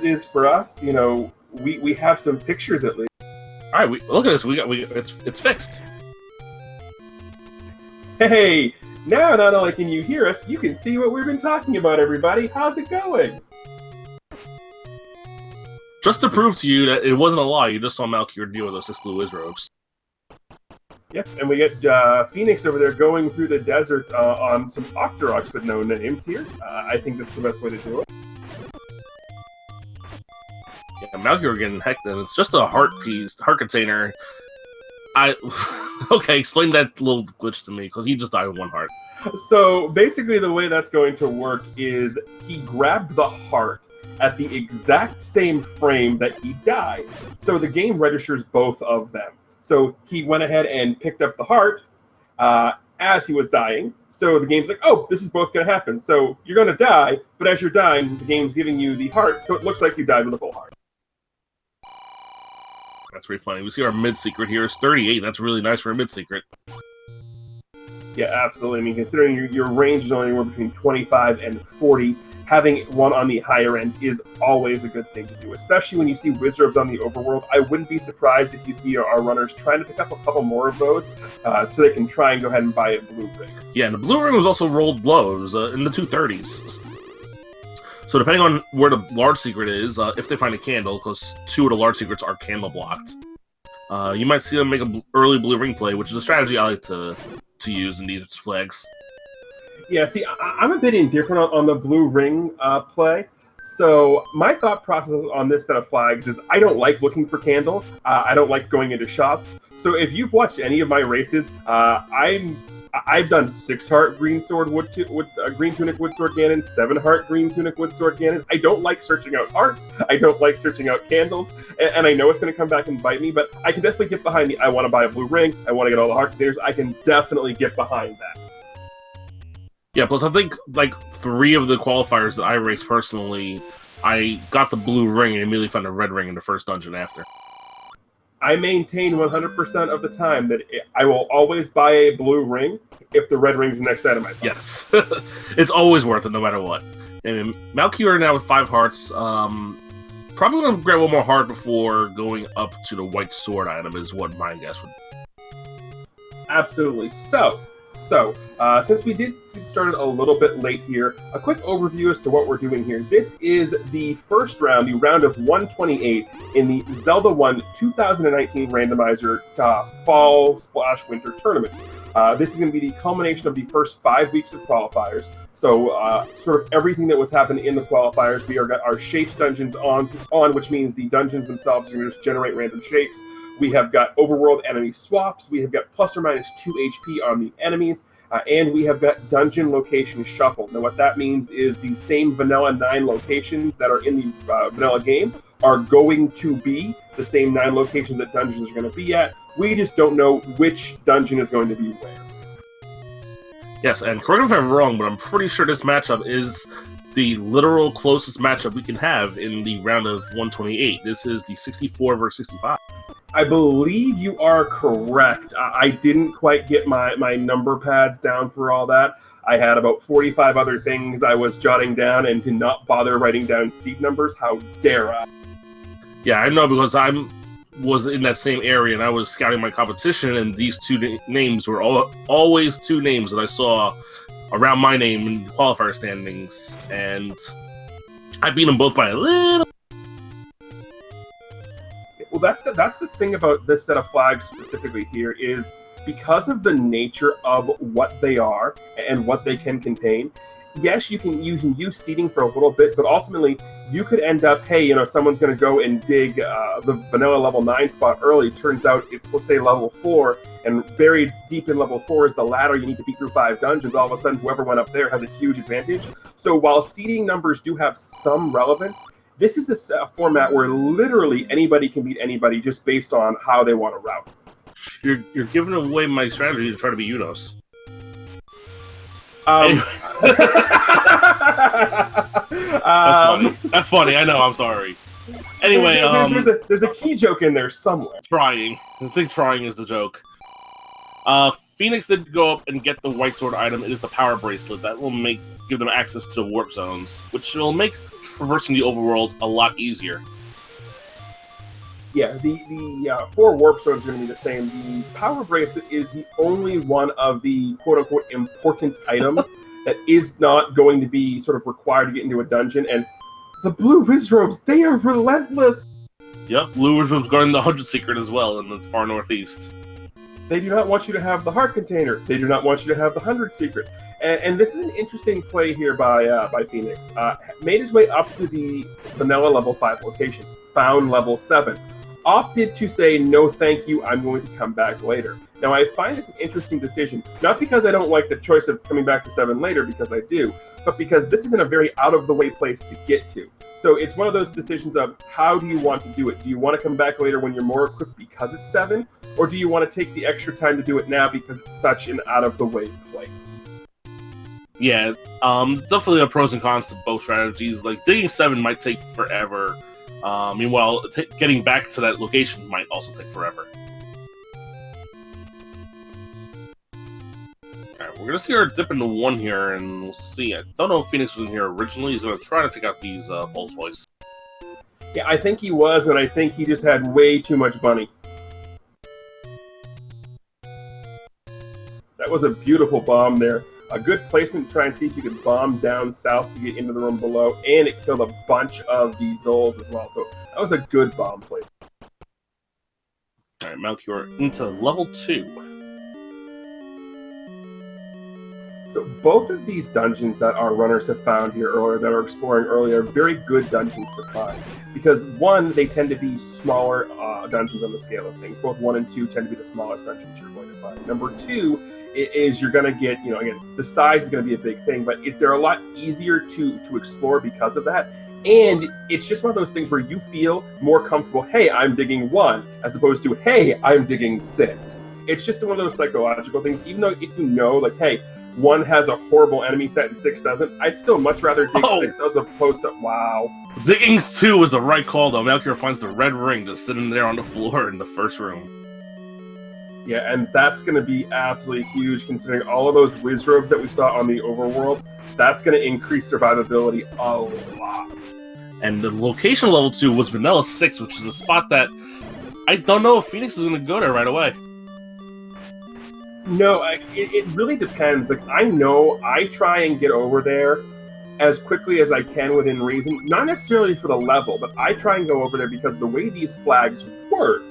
is for us, we have some pictures at least. All right, look at this. It's fixed. Hey, now not only can you hear us, you can see what we've been talking about, everybody. How's it going? Just to prove to you that it wasn't a lie, you just saw Malchior deal with those 6 blue Wizrobes. Yep, and we get Phoenix over there going through the desert on some Octoroks with no names here. I think that's the best way to do it. Yeah, Malchior getting hecked, and it's just a heart container. Okay, explain that little glitch to me, because he just died with 1 heart. So basically the way that's going to work is he grabbed the heart at the exact same frame that he died. So the game registers both of them. So he went ahead and picked up the heart as he was dying. So the game's like, oh, this is both going to happen. So you're going to die, but as you're dying, the game's giving you the heart, so it looks like you died with a full heart. That's pretty funny. We see our mid-secret here is 38. That's really nice for a mid-secret. Yeah, absolutely. I mean, considering your range is only anywhere between 25 and 40, having one on the higher end is always a good thing to do, especially when you see Wizrobes on the overworld. I wouldn't be surprised if you see our runners trying to pick up a couple more of those so they can try and go ahead and buy a blue ring. Yeah, and the blue ring was also rolled low. It was in the 230s. So depending on where the large secret is, if they find a candle, because 2 of the large secrets are candle blocked, you might see them make an early blue ring play, which is a strategy I like to use in these flags. Yeah, see, I'm a bit indifferent on the blue ring play. So my thought process on this set of flags is I don't like looking for candle. I don't like going into shops. So if you've watched any of my races, I've done 6-heart green sword green tunic wood sword Ganon, 7-heart green tunic wood sword Ganon. I don't like searching out hearts. I don't like searching out candles, and I know it's going to come back and bite me. But I can definitely get behind the I want to buy a blue ring. I want to get all the heart containers. I can definitely get behind that. Yeah, plus I think like 3 of the qualifiers that I raced personally, I got the blue ring and immediately found a red ring in the first dungeon after. I maintain 100% of the time that I will always buy a blue ring if the red ring's the next item I buy. Yes. It's always worth it no matter what. I mean, Malchior now with 5 hearts. Probably going to grab 1 more heart before going up to the white sword item is what my guess would be. Absolutely. So, since we did get started a little bit late here, a quick overview as to what we're doing here. This is the first round, the round of 128 in the Zelda 1 2019 Randomizer Fall Splash Winter Tournament. This is going to be the culmination of the first 5 weeks of qualifiers. So, sort of everything that was happening in the qualifiers, we got our shapes dungeons on, which means the dungeons themselves are going to just generate random shapes. We have got overworld enemy swaps, we have got plus or minus 2 HP on the enemies, and we have got dungeon location shuffle. Now what that means is the same vanilla 9 locations that are in the vanilla game are going to be the same 9 locations that dungeons are going to be at. We just don't know which dungeon is going to be where. Yes, and correct me if I'm wrong, but I'm pretty sure this matchup is the literal closest matchup we can have in the round of 128. This is the 64 versus 65. I believe you are correct. I didn't quite get my number pads down for all that. I had about 45 other things I was jotting down and did not bother writing down seat numbers. How dare I? Yeah, I know, because I was in that same area and I was scouting my competition, and these 2 names were always 2 names that I saw around my name in the qualifier standings, and I beat them both by a little. Well, that's the thing about this set of flags specifically here is because of the nature of what they are and what they can contain. Yes, you can use seeding for a little bit, but ultimately you could end up, hey, someone's going to go and dig the vanilla level 9 spot early. Turns out it's, let's say, level 4, and buried deep in level 4 is the ladder you need to beat through 5 dungeons. All of a sudden, whoever went up there has a huge advantage. So while seeding numbers do have some relevance, this is a format where literally anybody can beat anybody just based on how they want to route. You're giving away my strategy to try to be Unos. That's funny. I know. I'm sorry. Anyway, there's a key joke in there somewhere. Trying. I think trying is the joke. Phoenix did go up and get the white sword item. It is the power bracelet that will give them access to the warp zones, which will make traversing the overworld a lot easier. Yeah, the 4 warp zones are going to be the same. The power bracelet is the only one of the quote-unquote important items that is not going to be sort of required to get into a dungeon. And the blue wizrobes, they are relentless! Yep, blue wizrobes guarding the 100 secret as well in the far northeast. They do not want you to have the heart container. They do not want you to have the 100 secret. And this is an interesting play here by Phoenix. Made his way up to the vanilla level 5 location, found level 7. Opted to say, no thank you, I'm going to come back later. Now, I find this an interesting decision, not because I don't like the choice of coming back to 7 later, because I do, but because this isn't a very out-of-the-way place to get to. So it's one of those decisions of, how do you want to do it? Do you want to come back later when you're more equipped because it's 7? Or do you want to take the extra time to do it now because it's such an out-of-the-way place? Yeah, definitely the pros and cons to both strategies. Like, digging 7 might take forever. Meanwhile, getting back to that location might also take forever. Alright, we're gonna see her dip into 1 here, and we'll see. I don't know if Phoenix was in here originally. He's gonna try to take out these Pulse Voice. Yeah, I think he was, and I think he just had way too much money. That was a beautiful bomb there. A good placement to try and see if you could bomb down south to get into the room below, and it killed a bunch of the Zols as well, so that was a good bomb play. Alright, Malchior into level 2. So both of these dungeons that our runners have found here earlier, that are exploring earlier, are very good dungeons to find. Because 1, they tend to be smaller dungeons on the scale of things. Both 1 and 2 tend to be the smallest dungeons you're going to find. Number 2 is you're going to get, again, the size is going to be a big thing, but they're a lot easier to explore because of that. And it's just one of those things where you feel more comfortable, hey, I'm digging 1, as opposed to, hey, I'm digging 6. It's just one of those psychological things, even though if you know, like, hey, 1 has a horrible enemy set and 6 doesn't, I'd still much rather dig 6 as opposed to, wow. Digging 2 is the right call, though. Malchior finds the red ring just sitting there on the floor in the first room. Yeah, and that's going to be absolutely huge, considering all of those wizrobes that we saw on the overworld. That's going to increase survivability a lot. And the location level 2 was Vanilla 6, which is a spot that I don't know if Phoenix is going to go there right away. No, it really depends. Like, I know I try and get over there as quickly as I can within reason. Not necessarily for the level, but I try and go over there because the way these flags work,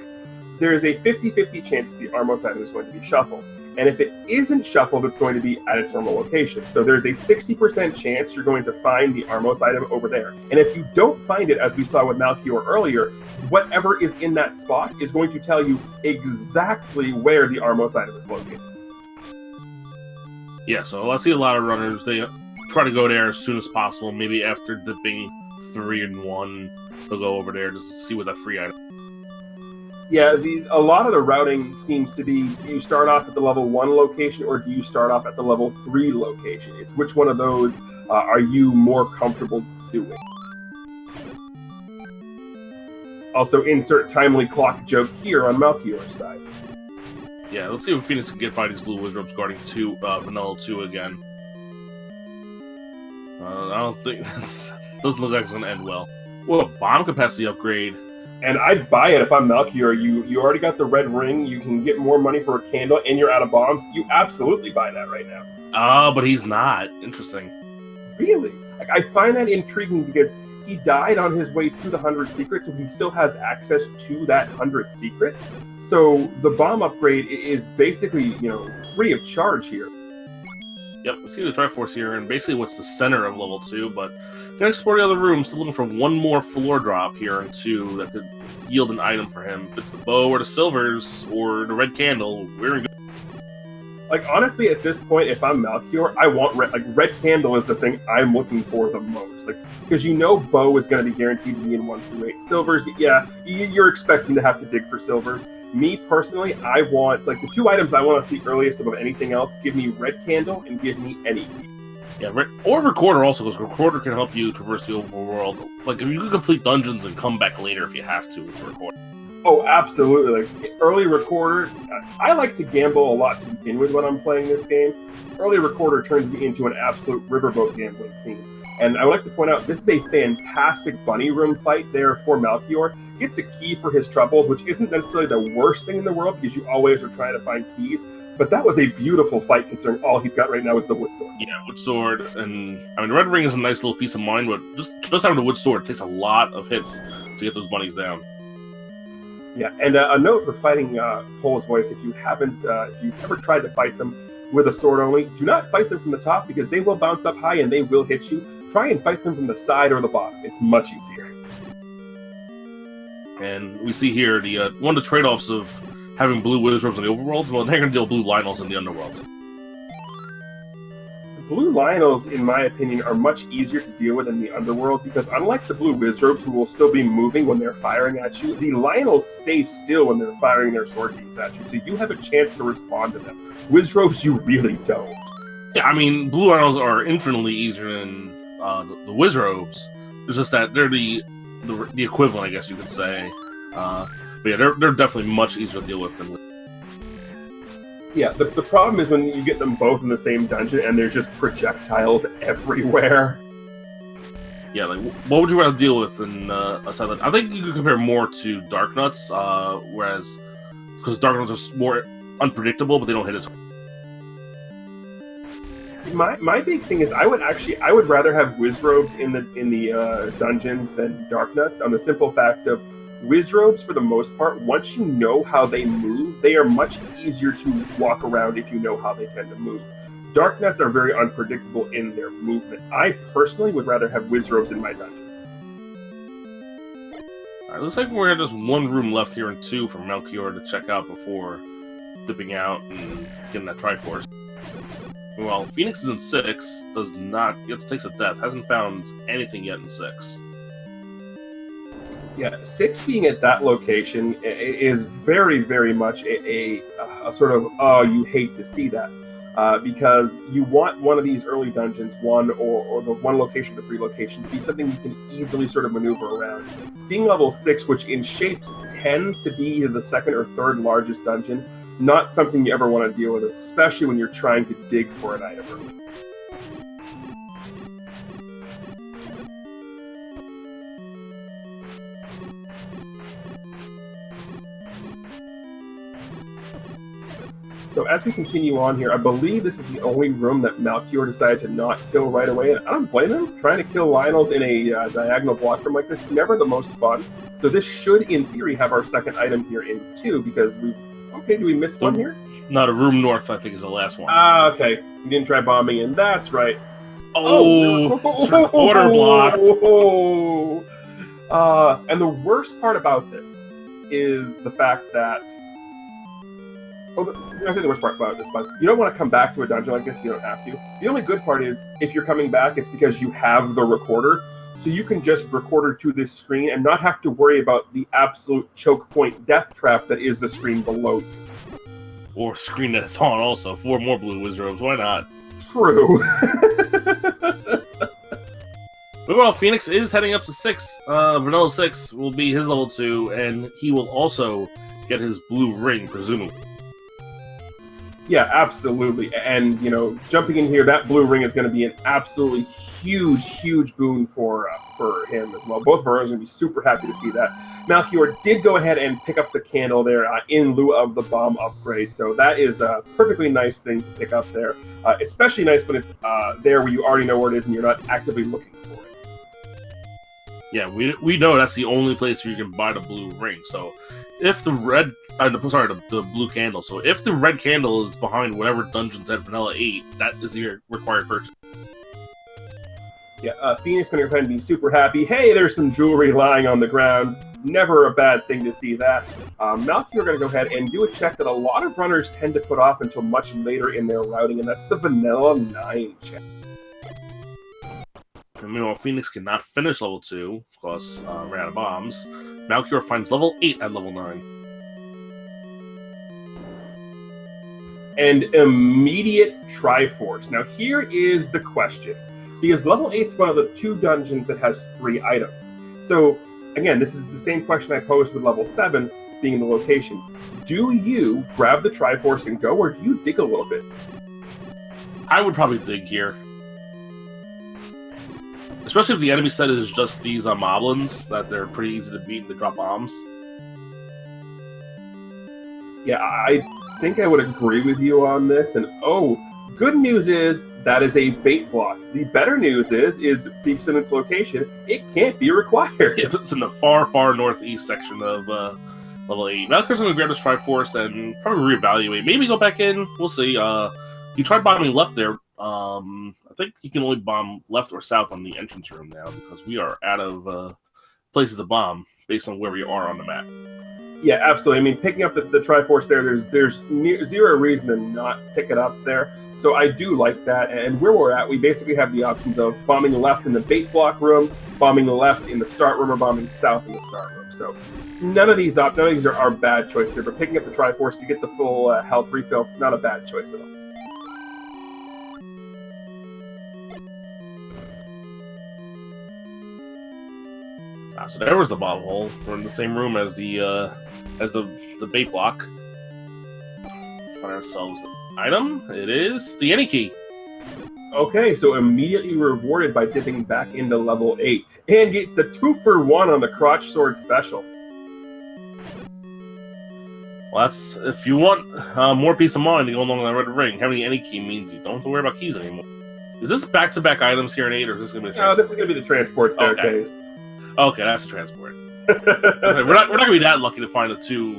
there's a 50-50 chance that the Armos item is going to be shuffled. And if it isn't shuffled, it's going to be at its normal location. So there's a 60% chance you're going to find the Armos item over there. And if you don't find it, as we saw with Malchior earlier, whatever is in that spot is going to tell you exactly where the Armos item is located. Yeah, so I see a lot of runners, they try to go there as soon as possible. Maybe after dipping 3 and 1, they'll go over there just to see what that free item. Yeah, a lot of the routing seems to be, do you start off at the level 1 location or do you start off at the level 3 location? It's which one of those are you more comfortable doing? Also, insert timely clock joke here on Malchior's side. Yeah, let's see if Phoenix can get by these blue wizards guarding Vanilla 2 again. I don't think... doesn't look like it's going to end well. Well, a bomb capacity upgrade. And I'd buy it if I'm Malchior. You already got the red ring, you can get more money for a candle, and you're out of bombs. You absolutely buy that right now. But he's not. Interesting. Really? Like, I find that intriguing because he died on his way to the 100 secret, so he still has access to that 100 secret. So the bomb upgrade is basically, free of charge here. Yep, we see the Triforce here, and basically what's the center of level 2, but you can explore the other rooms, still looking for one more floor drop here in 2 that could yield an item for him. If it's the bow or the silvers or the red candle, we're in good. Like, honestly, at this point, if I'm Malchior, I want red candle is the thing I'm looking for the most. Like, because bow is going to be guaranteed to be in 1 through 8. Silvers, yeah, you're expecting to have to dig for silvers. Me, personally, I want, the 2 items I want to see earliest above anything else, give me red candle and give me any key. Yeah, or Recorder also, because Recorder can help you traverse the overworld. Like, if you can complete dungeons and come back later if you have to with Recorder. Oh, absolutely. Like, early Recorder, I like to gamble a lot to begin with when I'm playing this game. Early Recorder turns me into an absolute riverboat gambling fiend. And I would like to point out, this is a fantastic bunny room fight there for Malchior. It's a key for his troubles, which isn't necessarily the worst thing in the world, because you always are trying to find keys. But that was a beautiful fight, considering all he's got right now is the wood sword. Yeah, wood sword, and I mean, Red Ring is a nice little piece of mind, but just having the wood sword takes a lot of hits to get those bunnies down. Yeah, and a note for fighting Pole's Voice: if you've ever tried to fight them with a sword only, do not fight them from the top, because they will bounce up high and they will hit you. Try and fight them from the side or the bottom. It's much easier. And we see here the one of the trade-offs of having blue wizards in the overworld. Well, they're going to deal blue Lionels in the underworld. Blue Lionels, in my opinion, are much easier to deal with in the underworld, because unlike the blue wizards, who will still be moving when they're firing at you, the Lionels stay still when they're firing their sword beams at you, so you have a chance to respond to them. Wizrobes, you really don't. Yeah, I mean, blue Lionels are infinitely easier than the Wizrobes. It's just that they're the equivalent, I guess you could say. But yeah, they're definitely much easier to deal with than. Yeah, the problem is when you get them both in the same dungeon and they're just projectiles everywhere. Yeah, like what would you rather deal with in a Silent? I think you could compare more to Dark Nuts, whereas because Dark Nuts are more unpredictable, but they don't hit as hard. See, my big thing is I would rather have Wizrobes in the dungeons than Dark Nuts, on the simple fact of Wizrobes, for the most part, once you know how they move, they are much easier to walk around if you know how they tend to move. Dark Nuts are very unpredictable in their movement. I personally would rather have Wizrobes in my dungeons. Alright, looks like we're just one room left here and 2 for Malchior to check out before dipping out and getting that Triforce. Well, Phoenix is in 6, does not yet takes a death, hasn't found anything yet in 6. Yeah, 6 being at that location is very, very much a sort of, oh, you hate to see that. Because you want one of these early dungeons, one or the one location to 3 location, to be something you can easily sort of maneuver around. Seeing level 6, which in shapes tends to be either the 2nd or 3rd largest dungeon, not something you ever want to deal with, especially when you're trying to dig for an item early. So as we continue on here, I believe this is the only room that Malchior decided to not kill right away, and I don't blame him. Trying to kill Lionels in a diagonal block room like this, never the most fun. So this should, in theory, have our second item here in 2, because we... Okay, do we miss one here? Not a room north, I think, is the last one. Ah, okay. You didn't try bombing in. That's right. Oh! Order blocked! And the worst part about this is the fact that... I say the worst part about this, but you don't want to come back to a dungeon like this if you don't have to. The only good part is, if you're coming back, it's because you have the recorder, so you can just recorder to this screen and not have to worry about the absolute choke point death trap that is the screen below you. Or screen that it's on also. 4 more blue Wizrobes, why not? True. Well, Phoenix is heading up to 6. Vanilla 6 will be his level 2, and he will also get his blue ring, presumably. Yeah, absolutely. And, you know, jumping in here, that blue ring is going to be an absolutely huge boon for him as well. Both of us are going to be super happy to see that. Malchior did go ahead and pick up the candle there in lieu of the bomb upgrade, so that is a perfectly nice thing to pick up there. Especially nice when it's there where you already know where it is and you're not actively looking for it. Yeah, we know that's the only place where you can buy the blue ring, so if the red... the blue candle. So if the red candle is behind whatever dungeon's at Vanilla 8, that is your required purchase. Yeah, Phoenix going to go ahead and be super happy. Hey, there's some jewelry lying on the ground. Never a bad thing to see that. Malchior going to go ahead and do a check that a lot of runners tend to put off until much later in their routing, and that's the Vanilla 9 check. And meanwhile, Phoenix cannot finish level 2 because ran out of bombs. Malchior finds level 8 at level 9. And immediate Triforce. Now here is the question, because level 8 is one of the 2 dungeons that has 3 items. So again, this is the same question I posed with level 7 being in the location. Do you grab the Triforce and go, or do you dig a little bit? I would probably dig here. Especially if the enemy set is just these moblins, that they're pretty easy to beat and they drop bombs. Yeah, I think I would agree with you on this. And good news is that is a bait block. The better news is based on its location, it can't be required. It's in the far, far northeast section of level 8. Malchior's going to grab his Triforce and probably reevaluate. Maybe go back in. We'll see. He tried bombing left there. I think he can only bomb left or south on the entrance room now because we are out of places to bomb based on where we are on the map. Yeah, absolutely. I mean, picking up the Triforce there, there's zero reason to not pick it up there. So I do like that. And where we're at, we basically have the options of bombing left in the bait block room, bombing left in the start room, or bombing south in the start room. So none of these are bad choices there. But picking up the Triforce to get the full health refill, not a bad choice at all. So there was the bomb hole. We're in the same room as the bait block. Find ourselves an item. It is the any key. Okay, so immediately rewarded by dipping back into level 8 and get the 2-for-1 on the crotch sword special. Well, that's if you want more peace of mind to go along with the red ring. Having any key means you don't have to worry about keys anymore. Is this back-to-back items here in 8, or is this going to be the transport? No, this is going to be the transport staircase. Okay, that's the transport. We're not going to be that lucky to find the 2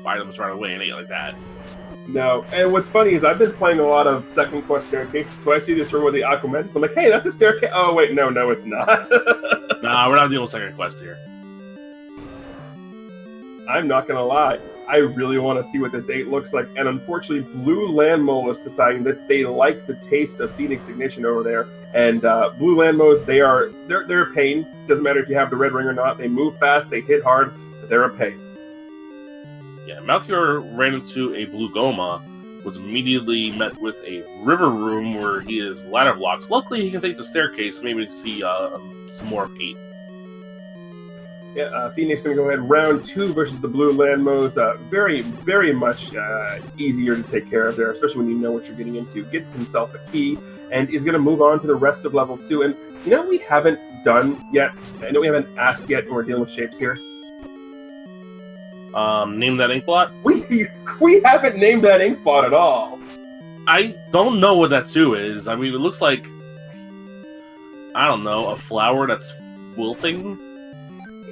items right away in 8 like that. No, and what's funny is I've been playing a lot of second quest staircases, so I see this room with the Aquamantis. I'm like, hey, that's a staircase. Oh, wait, no, it's not. Nah, we're not dealing with second quest here. I'm not going to lie. I really want to see what this 8 looks like, and unfortunately, Blue Landmole is deciding that they like the taste of Phoenix Ignition over there, and Blue Landmoles, they're a pain. Doesn't matter if you have the red ring or not. They move fast, they hit hard, but they're a pain. Yeah, Malchior ran into a Blue Goma, was immediately met with a river room where he is ladder blocks. Luckily, he can take the staircase, maybe to see some more of 8. Yeah, Phoenix going to go ahead round 2 versus the Blue Landmos. Very, very much easier to take care of there, especially when you know what you're getting into. Gets himself a key and is going to move on to the rest of level 2. And you know what we haven't done yet? I know we haven't asked yet when we're dealing with shapes here. Name that ink blot? We haven't named that ink blot at all. I don't know what that 2 is. I mean, it looks like, I don't know, a flower that's wilting.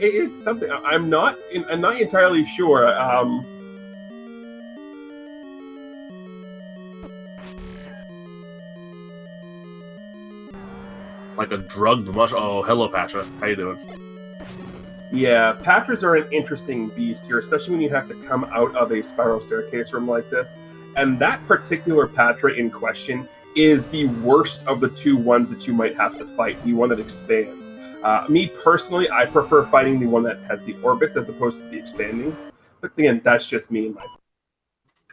It's something I'm not entirely sure. Like a drugged mush. Oh, hello, Patra. How you doing? Yeah, Patras are an interesting beast here, especially when you have to come out of a spiral staircase room like this. And that particular Patra in question is the worst of the 2 ones that you might have to fight. The one that expands. Me personally, I prefer fighting the one that has the orbits as opposed to the expandings. But again, that's just me and my.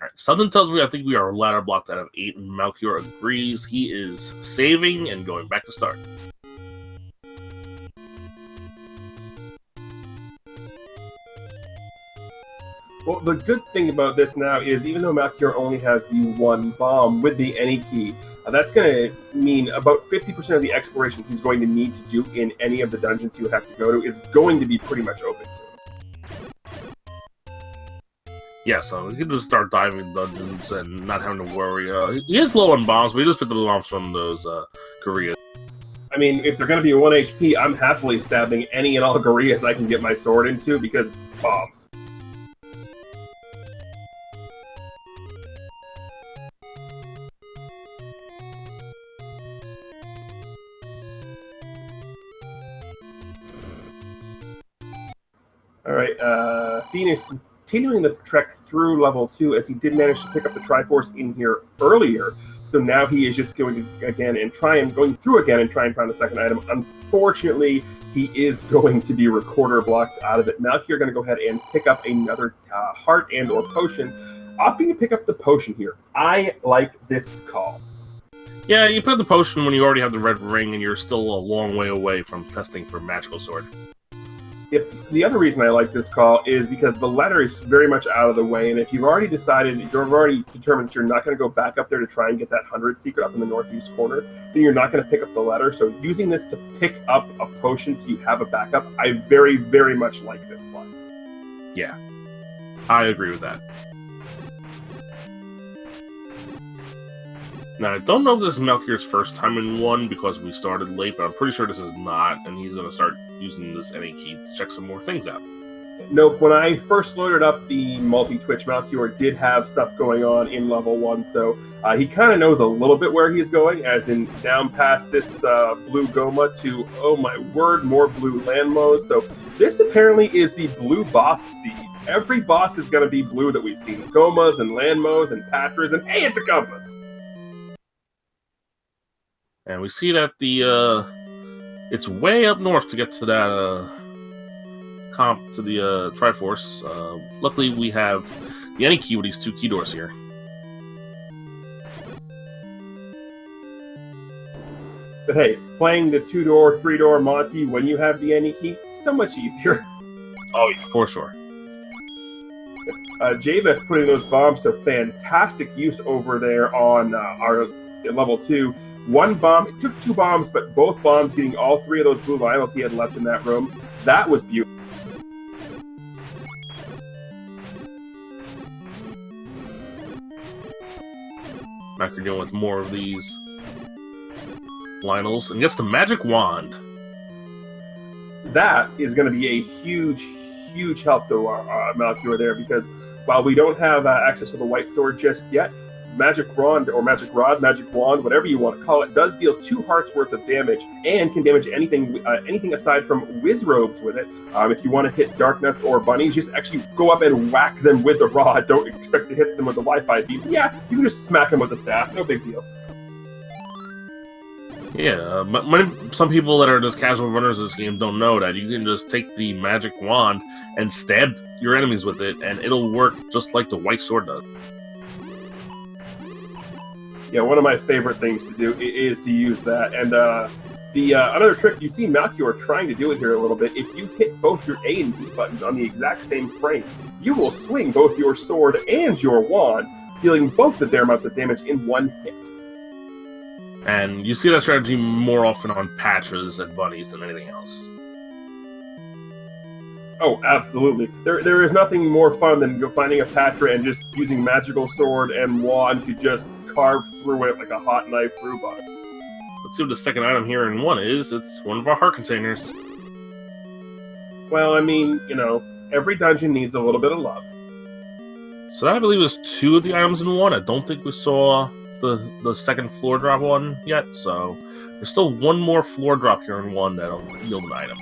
Alright, something tells me I think we are ladder blocked out of 8, and Malchior agrees. He is saving and going back to start. Well, the good thing about this now is even though Malchior only has the 1 bomb with the any key, that's going to mean about 50% of the exploration he's going to need to do in any of the dungeons he would have to go to is going to be pretty much open to him. Yeah, so he can just start diving in dungeons and not having to worry. He is low on bombs, but he just picked up the bombs from those Koreas. I mean, if they're going to be 1 HP, I'm happily stabbing any and all Koreas I can get my sword into because bombs. Alright, Phoenix continuing the trek through level 2 as he did manage to pick up the Triforce in here earlier. So now he is just going to going through again and try and find the second item. Unfortunately, he is going to be recorder blocked out of it. Malchior going to go ahead and pick up another heart and or potion. Opting to pick up the potion here. I like this call. Yeah, you put the potion when you already have the red ring and you're still a long way away from testing for magical sword. The other reason I like this call is because the ladder is very much out of the way, and if you've already determined that you're not going to go back up there to try and get that 100 secret up in the northeast corner, then you're not going to pick up the ladder. So using this to pick up a potion so you have a backup, I very, very much like this play. Yeah, I agree with that. Now, I don't know if this is Malchior's first time in 1 because we started late, but I'm pretty sure this is not, and he's going to start using this NA key to check some more things out. Nope, when I first loaded up the multi-twitch, Malchior did have stuff going on in level 1, so he kind of knows a little bit where he's going, as in down past this blue Goma to, oh my word, more blue Landmos. So this apparently is the blue boss seed. Every boss is going to be blue that we've seen. Gomas and Landmos and Patras, and hey, it's a compass! And we see that it's way up north to get to that comp to the Triforce. Luckily, we have the any key with these 2 key doors here. But hey, playing the 2-door, 3-door Monty when you have the any key, so much easier. Oh yeah, for sure. Javeth putting those bombs to fantastic use over there on our level 2. One bomb, it took 2 bombs, but both bombs getting all 3 of those blue vials he had left in that room. That was beautiful. Back again with more of these Lionels, and gets the magic wand. That is going to be a huge, huge help to Malchior there, because while we don't have access to the white sword just yet, Magic Wand or Magic Rod, Magic Wand, whatever you want to call it, does deal 2 hearts worth of damage and can damage anything aside from whiz robes with it. If you want to hit Dark Nuts or Bunnies, just actually go up and whack them with the rod. Don't expect to hit them with the Wi-Fi beam. Yeah, you can just smack them with the staff. No big deal. Yeah, some people that are just casual runners of this game don't know that you can just take the magic wand and stab your enemies with it, and it'll work just like the white sword does. Yeah, one of my favorite things to do is to use that. And another trick, you see Malchior trying to do it here a little bit. If you hit both your A and B buttons on the exact same frame, you will swing both your sword and your wand, dealing both of their amounts of damage in one hit. And you see that strategy more often on Patras and Bunnies than anything else. Oh, absolutely. There is nothing more fun than finding a Patra and just using magical sword and wand to just carve through it like a hot knife through butter. Let's see what the second item here in 1 is. It's one of our heart containers. Well, I mean, you know, every dungeon needs a little bit of love. So that, I believe, is 2 of the items in 1. I don't think we saw the second floor drop one yet, so there's still 1 more floor drop here in 1 that'll yield an item.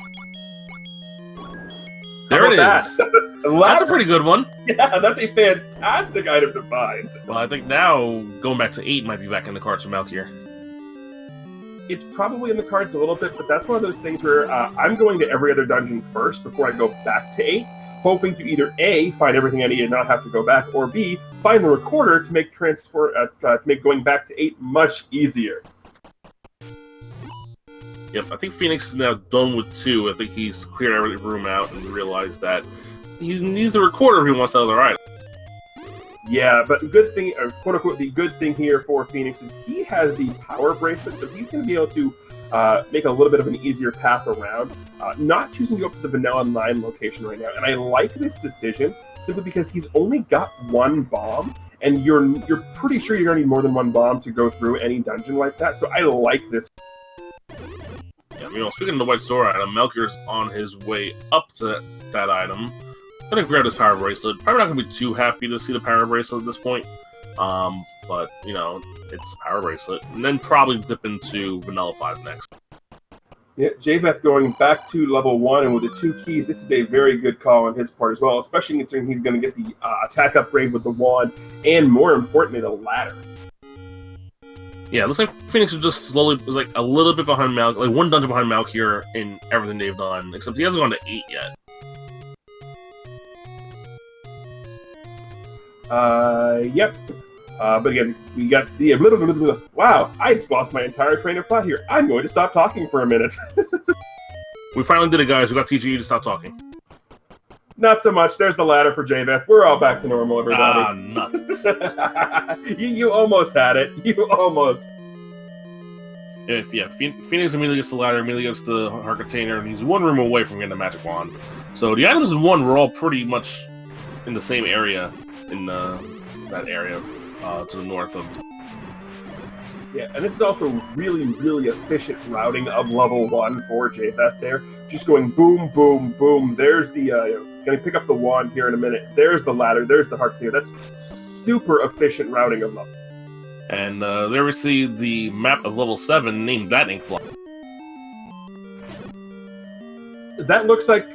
There it is. That's a pretty good one. Yeah, that's a fantastic item to find. Well, I think now going back to 8 might be back in the cards for Malchior. It's probably in the cards a little bit, but that's one of those things where I'm going to every other dungeon first before I go back to 8, hoping to either A, find everything I need and not have to go back, or B, find the recorder to make make going back to 8 much easier. Yep, I think Phoenix is now done with 2. I think he's cleared every room out and realized that he needs the recorder if he wants the other item. Yeah, but the good thing, quote-unquote, the good thing here for Phoenix is he has the power bracelet, so he's going to be able to make a little bit of an easier path around, not choosing to go up to the Vanilla 9 location right now. And I like this decision simply because he's only got 1 bomb, and you're pretty sure you're going to need more than 1 bomb to go through any dungeon like that, so I like this. Yeah, you know, speaking of the white sword item, Malchior's on his way up to that item. Gonna grab his power bracelet. Probably not gonna be too happy to see the power bracelet at this point. But, you know, it's a power bracelet. And then probably dip into Vanilla 5 next. Yeah, Javeth going back to level 1, and with the 2 keys, this is a very good call on his part as well, especially considering he's going to get the attack upgrade with the wand, and more importantly, the ladder. Yeah, it looks like Phoenix is just slowly, was like a little bit behind Malchior, like 1 dungeon behind Malchior in everything they've done, except he hasn't gone to 8 yet. Yep. But again, we got the... Wow, I just lost my entire train of thought here. I'm going to stop talking for a minute. We finally did it, guys. We got TGE to stop talking. Not so much. There's the ladder for JVeth. We're all back to normal, everybody. Ah, nuts. you almost had it. You almost. Yeah, Phoenix immediately gets the ladder, immediately gets the heart container, and he's one room away from getting the magic wand. So the items in one were all pretty much in the same area, in that area to the north of. Yeah, and this is also really, really efficient routing of level 1 for JVeth there. Just going boom, boom, boom. There's the, gonna pick up the wand here in a minute. There's the ladder, there's the heart container. That's super efficient routing of level. And there we see the map of level 7, named that ink block. That looks like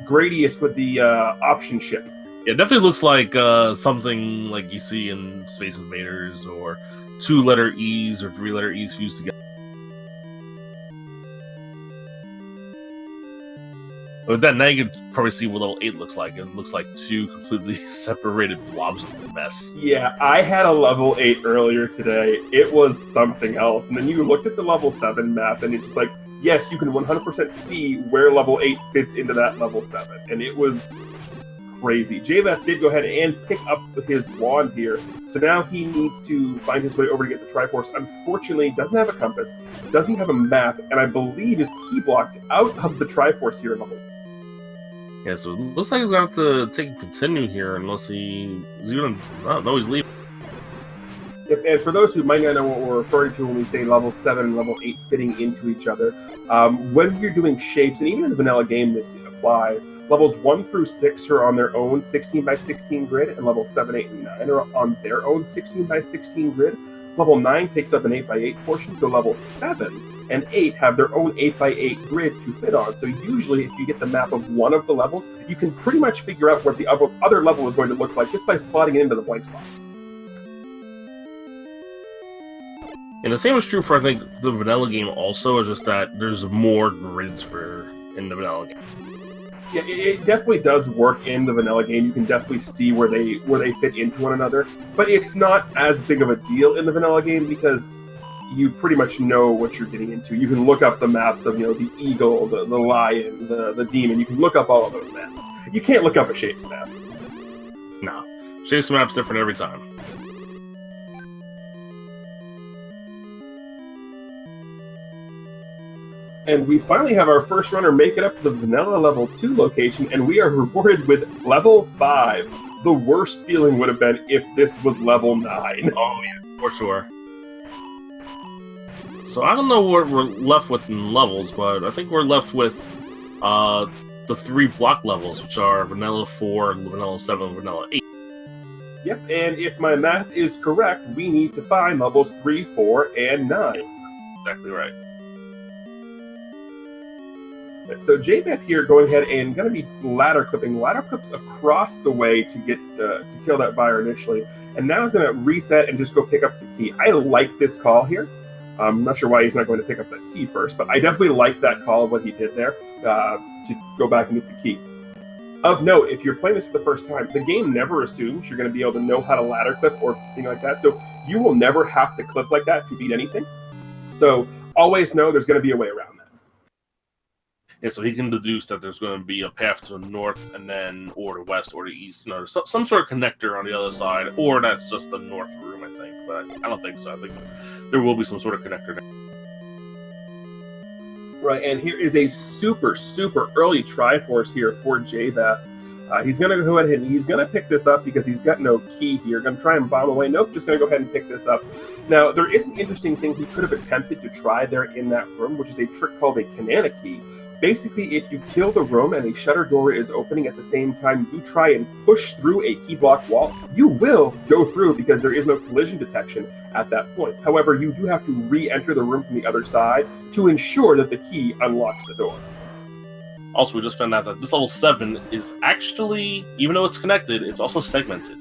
Gradius with the option ship. Yeah, it definitely looks like something like you see in Space Invaders, or 2-letter E's or 3-letter E's fused together. With that, now you can probably see what level 8 looks like. It looks like 2 completely separated blobs of mess. Yeah, I had a level 8 earlier today. It was something else. And then you looked at the level 7 map, and it's just like, yes, you can 100% see where level 8 fits into that level 7. And it was crazy. JVeth did go ahead and pick up his wand here, so now he needs to find his way over to get the Triforce. Unfortunately, doesn't have a compass, doesn't have a map, and I believe is key blocked out of the Triforce here in level. Yeah, so it looks like he's going to have to take a continue here, unless he's going to... I don't know, he's leaving. Yep, and for those who might not know what we're referring to when we say level 7 and level 8 fitting into each other, when you're doing shapes, and even in the vanilla game this applies, levels 1 through 6 are on their own 16 by 16 grid, and levels 7, 8, and 9 are on their own 16 by 16 grid. Level 9 takes up an 8 by 8 portion, so level 7 and 8 have their own 8 by 8 grid to fit on. So usually if you get the map of one of the levels, you can pretty much figure out what the other level is going to look like just by slotting it into the blank spots. And the same is true for, I think, the vanilla game also, is just that there's more grids in the vanilla game. Yeah, it definitely does work in the vanilla game. You can definitely see where they fit into one another, but it's not as big of a deal in the vanilla game because you pretty much know what you're getting into. You can look up the maps of, the eagle, the lion, the demon. You can look up all of those maps. You can't look up a shapes map. No. Shapes map's different every time. And we finally have our first runner make it up to the vanilla level 2 location, and we are rewarded with level 5. The worst feeling would have been if this was level 9. Oh, yeah, for sure. So I don't know what we're left with in levels, but I think we're left with the 3 block levels, which are Vanilla 4, Vanilla 7, and Vanilla 8. Yep, and if my math is correct, we need to find levels 3, 4, and 9. Exactly right. So JVeth here going ahead and going to be ladder clips across the way to get to kill that buyer initially, and now he's going to reset and just go pick up the key. I like this call here. I'm not sure why he's not going to pick up that key first, but I definitely like that call of what he did there to go back and get the key. Of note, if you're playing this for the first time, the game never assumes you're going to be able to know how to ladder clip or anything like that, so you will never have to clip like that to beat anything. So always know there's going to be a way around that. Yeah, so he can deduce that there's going to be a path to the north, and then or to west or to east. Some sort of connector on the other side, or that's just the north room, I think. But I don't think so. I think there will be some sort of connector there. Right, and here is a super, super early Triforce here for JVeth. He's going to go ahead and he's going to pick this up because he's got no key here. Going to try and bomb away. Nope, just going to go ahead and pick this up. Now, there is an interesting thing he could have attempted to try there in that room, which is a trick called a Canana key. Basically, if you kill the room and a shutter door is opening at the same time, you try and push through a key block wall, you will go through because there is no collision detection at that point. However, you do have to re-enter the room from the other side to ensure that the key unlocks the door. Also, we just found out that this level 7 is actually, even though it's connected, it's also segmented.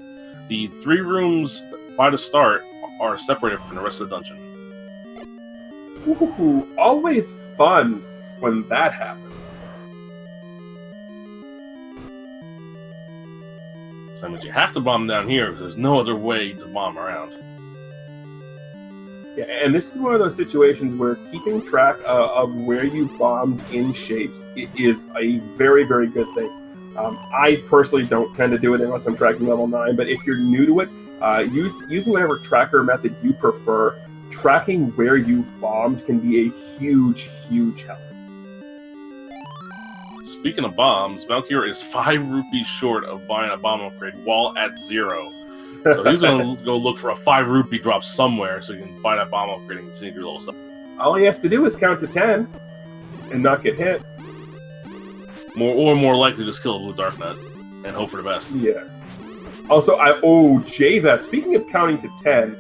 The 3 rooms by the start are separated from the rest of the dungeon. Ooh, always fun when that happens. So that means you have to bomb down here because there's no other way to bomb around. Yeah, and this is one of those situations where keeping track of where you bombed in shapes is a very, very good thing. I personally don't tend to do it unless I'm tracking level 9, but if you're new to it, using whatever tracker method you prefer, tracking where you bombed can be a huge, huge help. Speaking of bombs, Malchior is 5 rupees short of buying a bomb upgrade while at 0. So he's going to go look for a 5 rupee drop somewhere so he can buy that bomb upgrade and continue to level 7. All he has to do is count to 10 and not get hit. More likely just kill a blue Darknet and hope for the best. Yeah. Also, Jvet, speaking of counting to 10,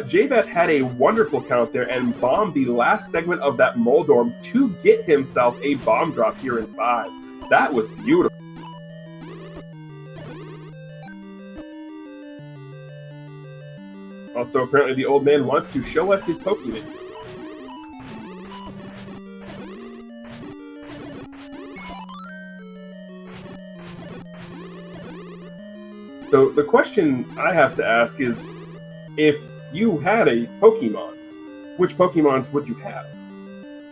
Jvet had a wonderful count there and bombed the last segment of that Moldorm to get himself a bomb drop here in 5. That was beautiful. Also, apparently the old man wants to show us his Pokemons. So the question I have to ask is, if you had a Pokemons, which Pokemons would you have?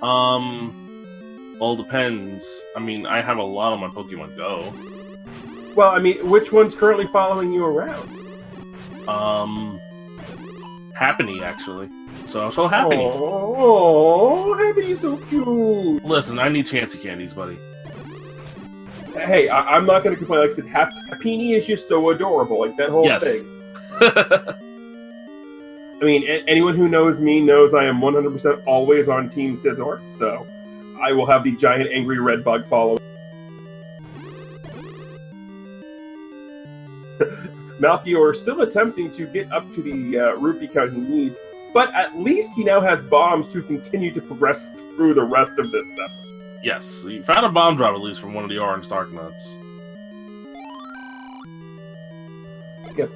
All depends. I mean, I have a lot on my Pokemon Go. Well, I mean, which one's currently following you around? Happiny, actually. So Happiny. Oh, Happy's so cute. Listen, I need Chansey Candies, buddy. Hey, I'm not going to complain. Like I said, Happiny is just so adorable. Like, that whole thing. I mean, anyone who knows me knows I am 100% always on Team Scizor, so I will have the giant angry red bug follow. Malchior still attempting to get up to the rupee count he needs, but at least he now has bombs to continue to progress through the rest of this set. Yes, you found a bomb drop at least from one of the orange Darknuts. Yep.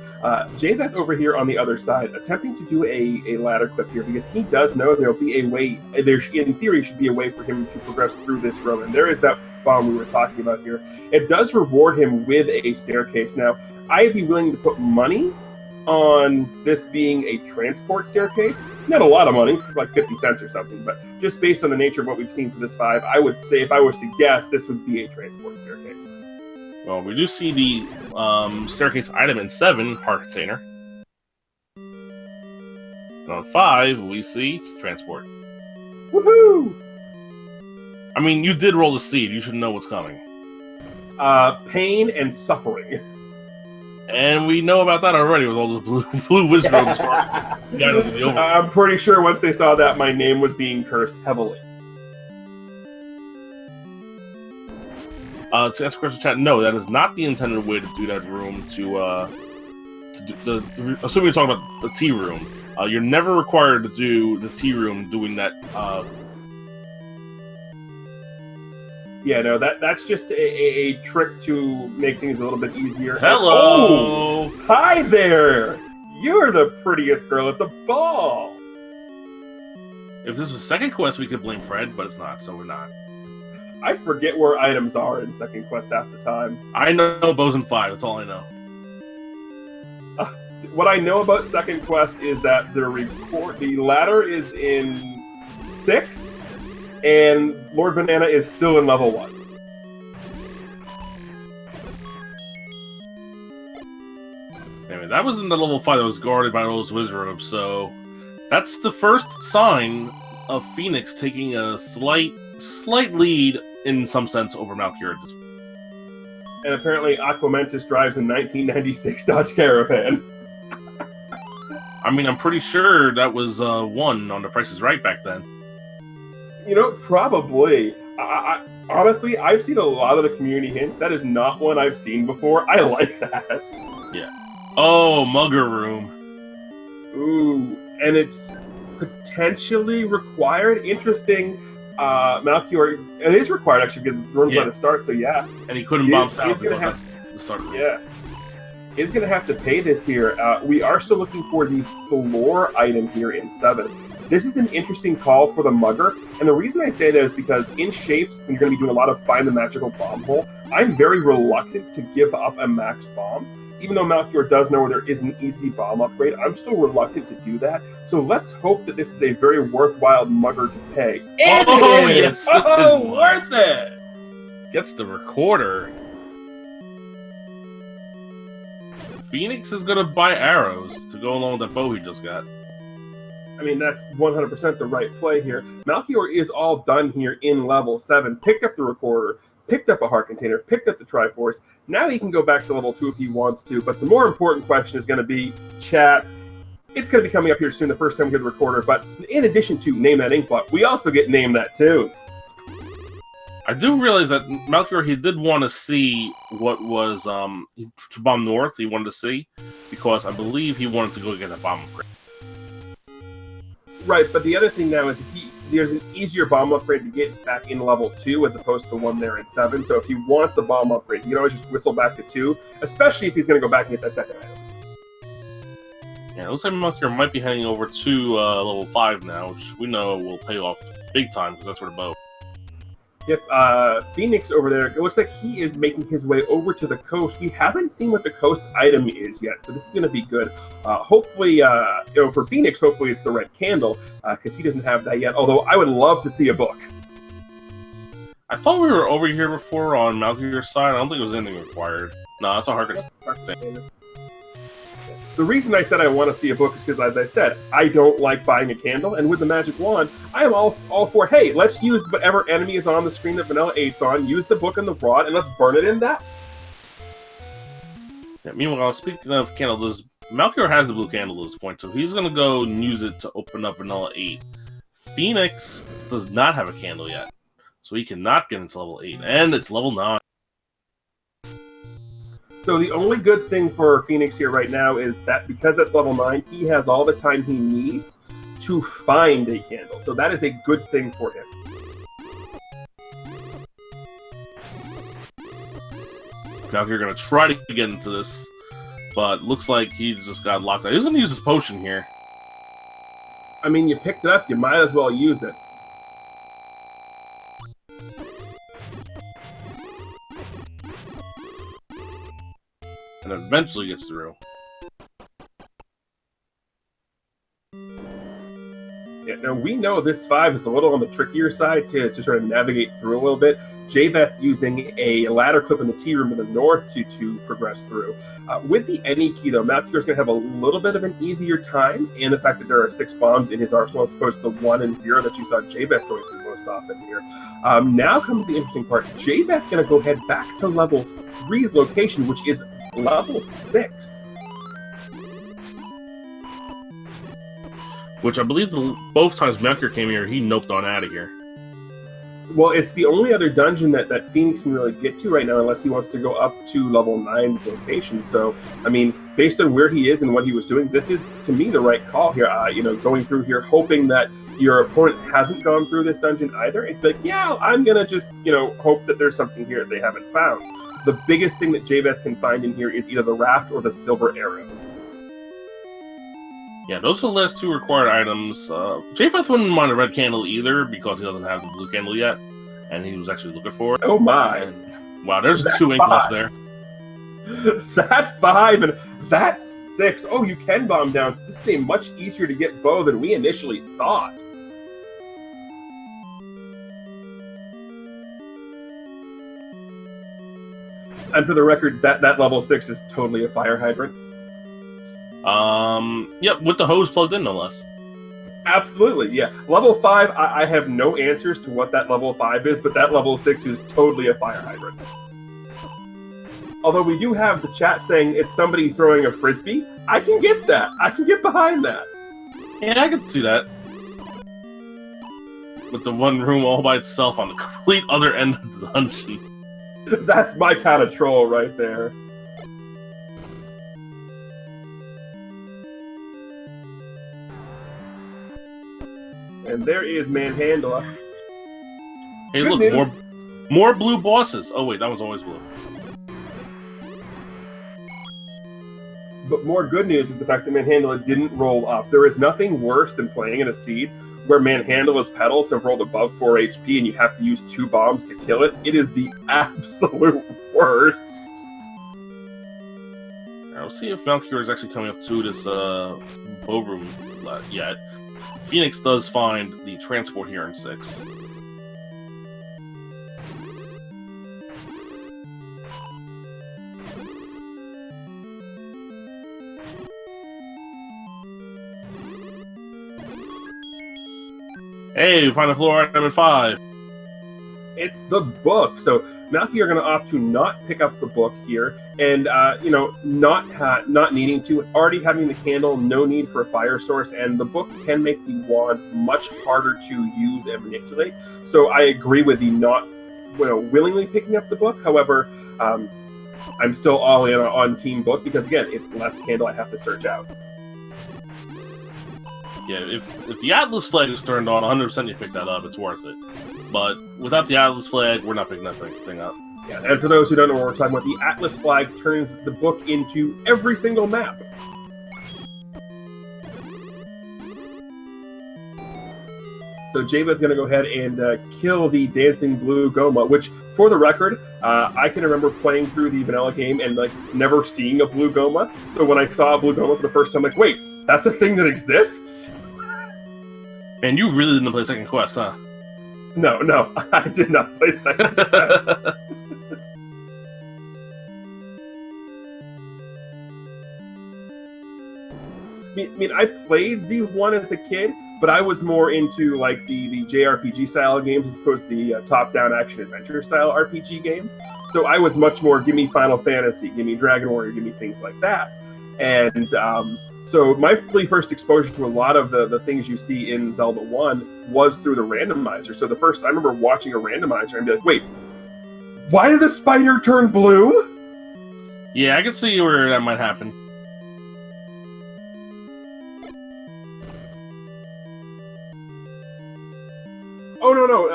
Jvet over here on the other side, attempting to do a ladder clip here because he does know there'll be a way. There, in theory, should be a way for him to progress through this room, and there is that bomb we were talking about here. It does reward him with a staircase. Now, I'd be willing to put money on this being a transport staircase. Not a lot of money, like 50 cents or something, but just based on the nature of what we've seen for this 5, I would say if I was to guess, this would be a transport staircase. Well, we do see the staircase item in 7, Heart Container. And on 5, we see transport. Woohoo! I mean, you did roll the seed. You should know what's coming. Pain and suffering. And we know about that already with all those blue wizard robes. I'm pretty sure once they saw that, my name was being cursed heavily. To ask a question, chat. No, that is not the intended way to do that room. Assuming you're talking about the tea room, you're never required to do the tea room doing that. Yeah, no, that's just a trick to make things a little bit easier. Hello! Oh, hi there! You're the prettiest girl at the ball! If this was second quest, we could blame Fred, but it's not, so we're not. I forget where items are in second quest half the time. I know Bows in 5, that's all I know. What I know about second quest is that the ladder is in 6, and Lord Banana is still in level 1. Anyway, that was in the level 5 that was guarded by those wizard robes, so that's the first sign of Phoenix taking a slight lead in some sense over Malchior. And apparently Aquamentus drives a 1996 Dodge Caravan. I mean, I'm pretty sure that was 1 on The Price is Right back then. You know, probably. I honestly, I've seen a lot of the community hints. That is not one I've seen before. I like that. Yeah. Oh, Mugger Room. Ooh, and it's potentially required. Interesting. Malchior, it is required actually because it's run by the start. So yeah. And he couldn't bomb south because that's the start. Yeah. He's going to have to pay this here. We are still looking for the floor item here in 7. This is an interesting call for the Mugger, and the reason I say that is because in shapes, when you're going to be doing a lot of Find the Magical Bomb Hole, I'm very reluctant to give up a max bomb. even though Malchior does know there is an easy bomb upgrade, I'm still reluctant to do that. So let's hope that this is a very worthwhile mugger to pay. And Oh, it is! yes, it Oh, is. worth it! Gets the recorder. Phoenix is gonna buy arrows to go along with that bow he just got. I mean, that's 100% the right play here. Malchior is all done here in level 7. Picked up the recorder, picked up a heart container, picked up the Triforce. Now he can go back to level 2 if he wants to, but the more important question is going to be, chat, it's going to be coming up here soon, the first time we get the recorder, but in addition to Name That Inkblot, we also get Name That Tune. I do realize that Malchior, he did want to see what was, to bomb north, he wanted to see, because I believe he wanted to go get a bomb upgrade. Right, but the other thing now is there's an easier bomb upgrade to get back in level 2 as opposed to the one there in 7. So if he wants a bomb upgrade, he can always just whistle back to 2, especially if he's going to go back and get that second item. Yeah, it looks like Malchior might be heading over to level 5 now, which we know will pay off big time because that's where the bow. Yep, Phoenix over there, it looks like he is making his way over to the coast. We haven't seen what the coast item is yet, so this is going to be good. Hopefully, for Phoenix, hopefully it's the red candle, because he doesn't have that yet, although I would love to see a book. I thought we were over here before on Malchior's side. I don't think it was anything required. No, that's a hard thing. The reason I said I want to see a book is because, as I said, I don't like buying a candle, and with the magic wand, I am all for, hey, let's use whatever enemy is on the screen that Vanilla 8's on, use the book and the rod, and let's burn it in that. Yeah, meanwhile, speaking of candles, Malchior has the blue candle at this point, so he's going to go and use it to open up Vanilla 8. Phoenix does not have a candle yet, so he cannot get into level 8, and it's level 9. So the only good thing for Phoenix here right now is that because that's level 9, he has all the time he needs to find a candle. So that is a good thing for him. Now you're going to try to get into this, but looks like he just got locked out. He's going to use his potion here. I mean, you picked it up, you might as well use it. And eventually gets through. Yeah, now we know this 5 is a little on the trickier side to sort of navigate through a little bit. Javeth using a ladder clip in the tea room in the north to progress through. With the any key, though, Malchior is going to have a little bit of an easier time, and the fact that there are 6 bombs in his arsenal as opposed to the 1 and 0 that you saw Javeth going through most often here. Now comes the interesting part. Javeth going to go head back to level 3's location, which is level 6. Which I believe both times Malchior came here, he noped on out of here. Well, it's the only other dungeon that Phoenix can really get to right now, unless he wants to go up to level 9's location. So, I mean, based on where he is and what he was doing, this is, to me, the right call here. Going through here, hoping that your opponent hasn't gone through this dungeon either. It's like, yeah, I'm going to just, hope that there's something here that they haven't found. The biggest thing that Javeth can find in here is either the raft or the silver arrows. Yeah, those are the last 2 required items. Javeth wouldn't mind a red candle either, because he doesn't have the blue candle yet, and he was actually looking for it. Oh my! And, wow, there's 2 ink lost there. That 5 and that 6. Oh, you can bomb down. This is a much easier to get bow than we initially thought. And for the record, that level 6 is totally a fire hydrant. Yep, with the hose plugged in, no less. Absolutely, yeah. Level 5, I have no answers to what that level 5 is, but that level 6 is totally a fire hydrant. Although we do have the chat saying it's somebody throwing a frisbee. I can get that. I can get behind that. Yeah, I can see that. With the one room all by itself on the complete other end of the dungeon. That's my kind of troll right there. And there is Manhandla. Hey, Good look, news. more blue bosses. Oh wait, that one's always blue. But more good news is the fact that Manhandla didn't roll up. There is nothing worse than playing in a seed where Manhandla's petals have rolled above 4 HP and you have to use 2 bombs to kill it. It is the absolute worst. let's see if Malchior is actually coming up to this bow room yet. Phoenix does find the transport here in 6. Hey, we find a floor item in 5. It's the book. So Malchior are going to opt to not pick up the book here, and not needing to, already having the candle, no need for a fire source, and the book can make the wand much harder to use and manipulate. So I agree with the not, willingly picking up the book. However, I'm still all in on Team Book because again, it's less candle I have to search out. Yeah, if the Atlas flag is turned on, 100% you pick that up. It's worth it. But without the Atlas flag, we're not picking that thing up. Yeah, and for those who don't know what we're talking about, the Atlas flag turns the book into every single map. So Javeth's going to go ahead and kill the Dancing Blue Goma, which, for the record, I can remember playing through the vanilla game and never seeing a Blue Goma. So when I saw a Blue Goma for the first time, I'm like, wait, that's a thing that exists? And you really didn't play Second Quest, huh? No, I did not play Second Quest. I mean, I played Z1 as a kid, but I was more into the JRPG style games as opposed to the top-down action-adventure style RPG games. So I was much more, give me Final Fantasy, give me Dragon Warrior, give me things like that. And so my really first exposure to a lot of the things you see in Zelda 1 was through the randomizer. So I remember watching a randomizer and be like, wait, why did the spider turn blue? Yeah, I can see where that might happen. Oh, no.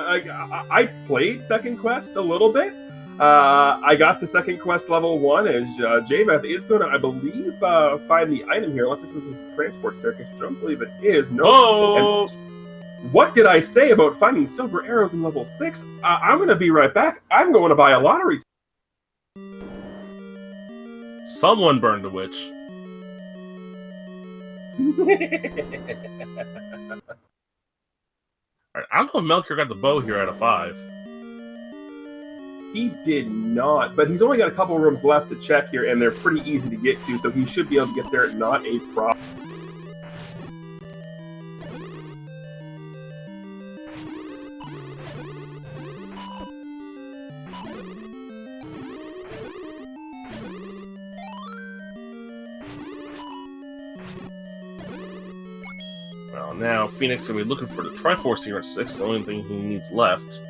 I played Second Quest a little bit. I got to Second Quest level 1 as Javeth is going to, I believe, find the item here, unless this was his transport staircase, which I don't believe it is. No. Oh! What did I say about finding silver arrows in level 6? I'm going to be right back. I'm going to buy a lottery. Someone burned a witch. Alright, I don't know if Malchior got the bow here out of 5. He did not, but he's only got a couple rooms left to check here, and they're pretty easy to get to, so he should be able to get there, not a problem. Well, now Phoenix is going to be looking for the Triforce here at 6, the only thing he needs left.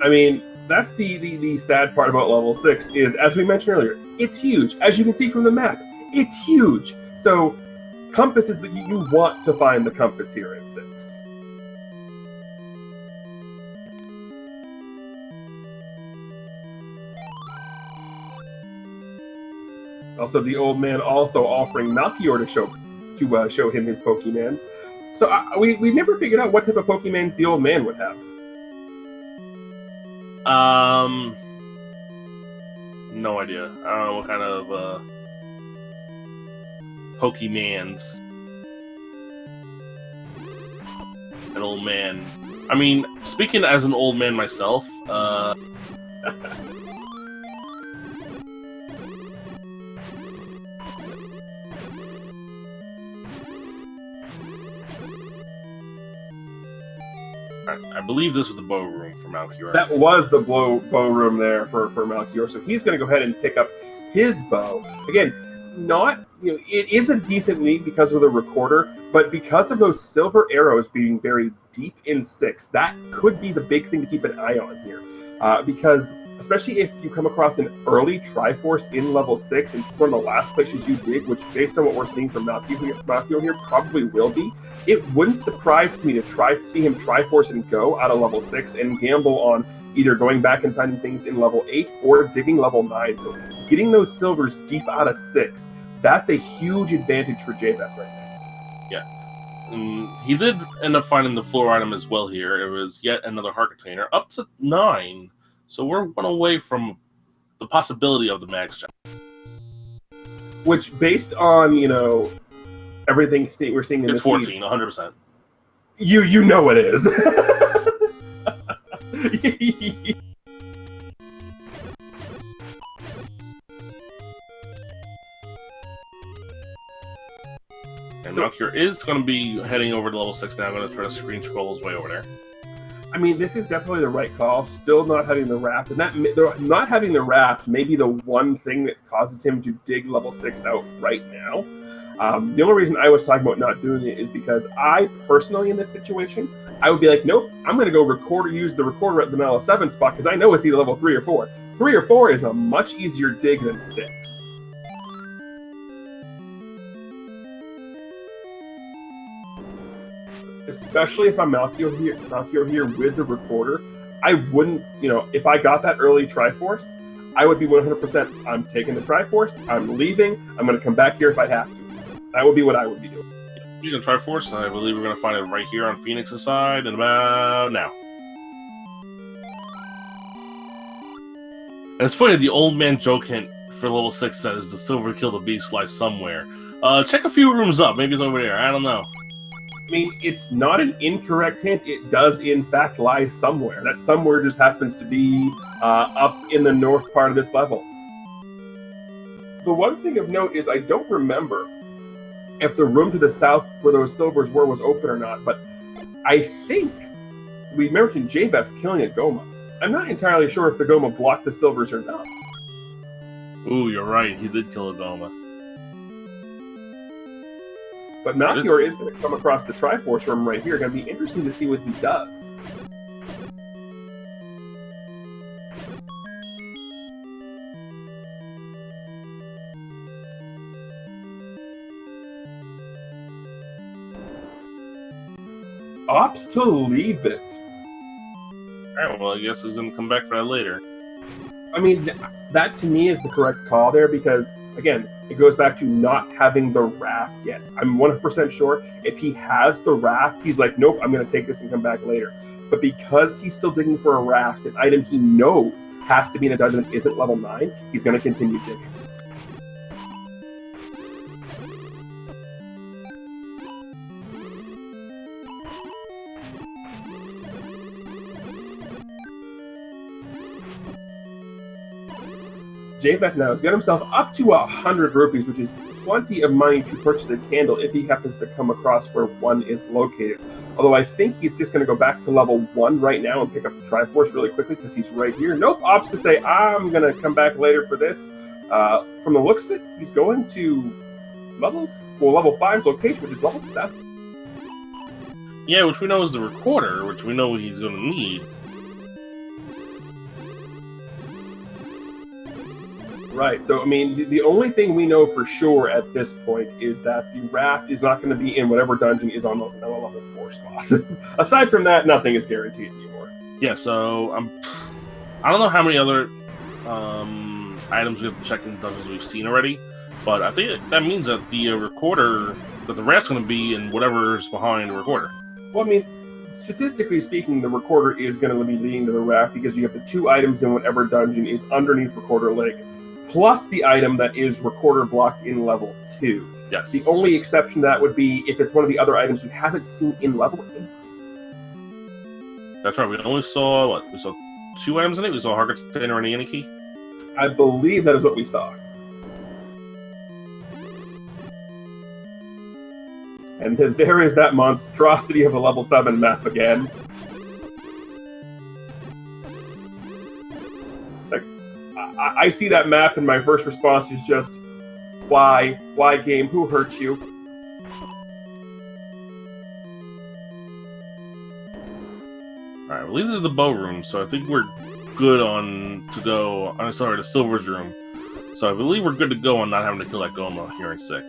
I mean, that's the sad part about level 6 is, as we mentioned earlier, it's huge. As you can see from the map, it's huge. So, compass is that you want to find the compass here in 6. Also, the old man also offering Malchior to show him his Pokemans. So we never figured out what type of Pokemans the old man would have. No idea. I don't know what kind of Pokemans an old man. I mean, speaking as an old man myself, I believe this was the bow room for Malchior. That was the bow room there for Malchior. So he's going to go ahead and pick up his bow. Again, it is a decent lead because of the recorder, but because of those silver arrows being buried deep in 6, that could be the big thing to keep an eye on here. Because especially if you come across an early Triforce in level 6, and one of the last places you dig, which based on what we're seeing from Malchior here probably will be, it wouldn't surprise me to see him Triforce and go out of level 6 and gamble on either going back and finding things in level 8 or digging level 9. So getting those silvers deep out of 6, that's a huge advantage for Javeth right now. Yeah. He did end up finding the floor item as well here. It was yet another heart container, up to 9. So we're one away from the possibility of the max jump. Which, based on everything we're seeing in It's this 14, seed, 100%. you know it is. And Malchior is going to be heading over to level 6 now. I'm going to try to screen scroll his way over there. I mean, this is definitely the right call. Still not having the raft, and not having the raft may be the one thing that causes him to dig level 6 out right now. The only reason I was talking about not doing it is because I personally, in this situation, I would be like, nope, I'm going to go use the recorder at the level 7 spot because I know it's either level 3 or 4. 3 or 4 is a much easier dig than 6. Especially if I'm Malchior here with the recorder, I wouldn't, if I got that early Triforce, I would be 100%, I'm taking the Triforce, I'm leaving, I'm going to come back here if I have to. That would be what I would be doing. You can Triforce, I believe we're going to find it right here on Phoenix's side in about now. And it's funny, the old man joke hint for level 6 says the silver kill the beast lies somewhere. Check a few rooms up, maybe it's over there, I don't know. I mean, it's not an incorrect hint. It does, in fact, lie somewhere. That somewhere just happens to be up in the north part of this level. The one thing of note is I don't remember if the room to the south where those silvers were was open or not, but I think we mentioned Javeth killing a Goma. I'm not entirely sure if the Goma blocked the silvers or not. Ooh, you're right. He did kill a Goma. But Malchior is going to come across the Triforce room right here. Going to be interesting to see what he does. Opts to leave it. Alright, well, I guess he's going to come back for that later. I mean, that to me is the correct call there because, again, it goes back to not having the raft yet. I'm 100% sure if he has the raft, he's like, nope, I'm going to take this and come back later. But because he's still digging for a raft, an item he knows has to be in a dungeon that isn't level 9, he's going to continue digging. Javeth now has got himself up to 100 rupees, which is plenty of money to purchase a candle if he happens to come across where one is located. Although I think he's just going to go back to level 1 right now and pick up the Triforce really quickly because he's right here. Nope, opts to say, I'm going to come back later for this. From the looks of it, he's going to level 5's location, which is level 7. Yeah, which we know is the recorder, which we know he's going to need. Right, so I mean, the only thing we know for sure at this point is that the raft is not going to be in whatever dungeon is on the level 4 spot. Aside from that, nothing is guaranteed anymore. Yeah, so I don't know how many other items we have to check in dungeons we've seen already, but I think that means that the recorder, that the raft's going to be in whatever's behind the recorder. Well, I mean, statistically speaking, the recorder is going to be leading to the raft because you have the 2 items in whatever dungeon is underneath Recorder Lake, plus the item that is recorder blocked in level 2. Yes. The only exception to that would be if it's one of the other items we haven't seen in level 8. That's right, we only saw, what? We saw 2 items in it? We saw a Harkatan or an Aniki? I believe that is what we saw. And then there is that monstrosity of a level 7 map again. I see that map and my first response is just, why? Why, game? Who hurt you? Alright, I believe this is the bow room, so I think we're good on to go. I'm sorry, the Silver's room. So I believe we're good to go on not having to kill that Goma here in sick.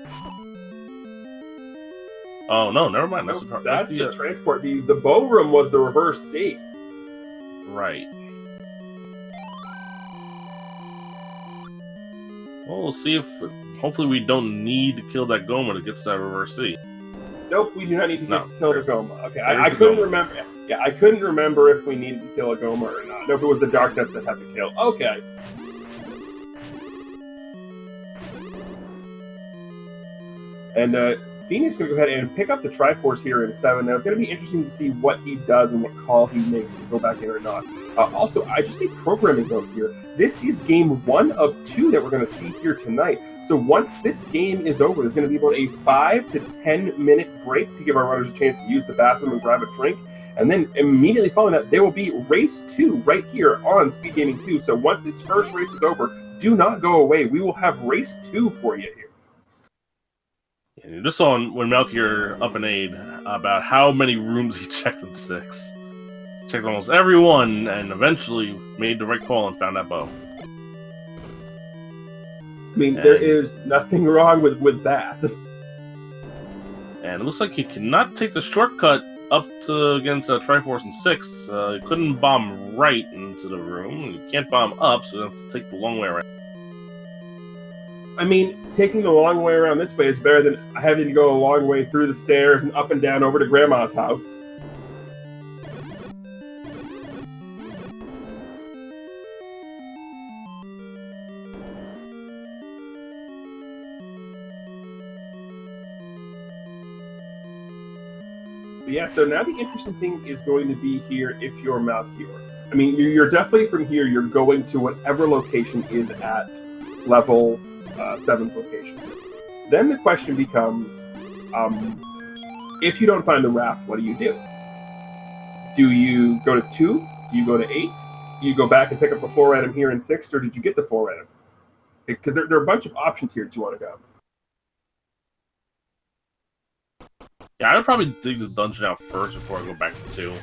Oh, no, never mind. That's the transport. The bow room was the reverse C. Right. Well, we'll see if... Hopefully we don't need to kill that Goma to get to that reverse C. Nope, we do not need to kill the Goma. Okay, I couldn't remember. Yeah, I couldn't remember if we needed to kill a Goma or not. Nope, it was the Dark Nets that had to kill. Okay. And Phoenix is going to go ahead and pick up the Triforce here in 7. Now, it's going to be interesting to see what he does and what call he makes to go back in or not. Also, I just need programming note here. This is game 1 of 2 that we're going to see here tonight. So once this game is over, there's going to be about a 5 to 10 minute break to give our runners a chance to use the bathroom and grab a drink. And then immediately following that, there will be race 2 right here on Speed Gaming 2. So once this first race is over, do not go away. We will have race 2 for you here. And you just saw when Malchior up and aid about how many rooms he checked in 6. Checked almost every one, and eventually made the right call and found that bow. I mean, there is nothing wrong with that. And it looks like he cannot take the shortcut up to against Triforce in 6. He couldn't bomb right into the room. He can't bomb up, so he has to take the long way around. I mean, taking the long way around this way is better than having to go a long way through the stairs and up and down over to Grandma's house. But yeah, so now the interesting thing is going to be here if you're Malchior. I mean, you're definitely from here, you're going to whatever location is at level 7's location. Then the question becomes, if you don't find the raft, what do you do? Do you go to 2? Do you go to 8? Do you go back and pick up the 4 item here in 6? Or did you get the 4 item? Because there are a bunch of options here that you want to go. Yeah, I would probably dig the dungeon out first before I go back to 2.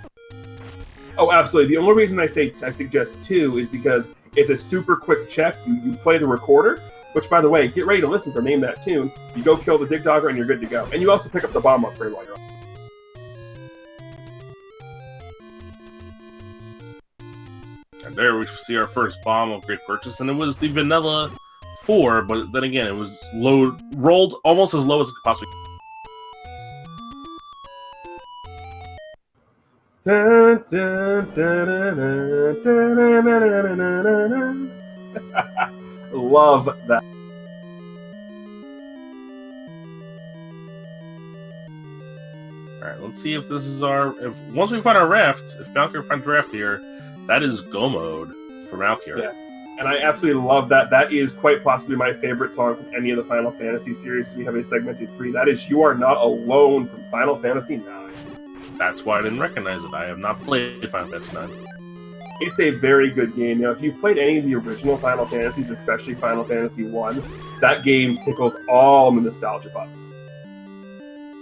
Oh, absolutely. The only reason I suggest 2 is because it's a super quick check. You play the recorder, which, by the way, get ready to listen for Name That Tune. You go kill the Dig Dogger, and you're good to go. And you also pick up the bomb upgrade while you're on. And there we see our first bomb upgrade purchase, and it was the Vanilla 4, but then again, it was rolled almost as low as it could possibly. Dun, dun, dun, dun, dun, dun, dun, dun. Love that. Alright, let's see if this is our... Once we find our raft, if Malchior finds raft here, that is Go Mode for Malchior. Yeah, and I absolutely love that. That is quite possibly my favorite song from any of the Final Fantasy series. We have a segmented 3. That is You Are Not Alone from Final Fantasy IX. That's why I didn't recognize it. I have not played Final Fantasy IX. It's a very good game. Now, if you've played any of the original Final Fantasies, especially Final Fantasy I, that game tickles all the nostalgia buttons.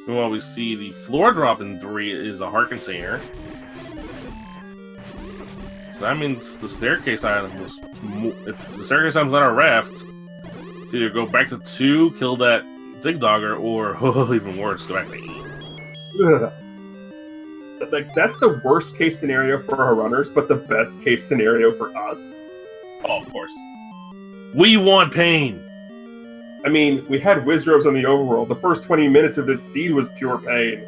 Well, we see the floor drop in 3 is a heart container. So that means the staircase item was... If the staircase item's on our raft, it's either go back to 2, kill that Dig Dogger, or, even worse, go back to 8. Ugh. Like, that's the worst case scenario for our runners, but the best case scenario for us. Oh, of course. We want pain! I mean, we had Wizrobes on the overworld. The first 20 minutes of this seed was pure pain.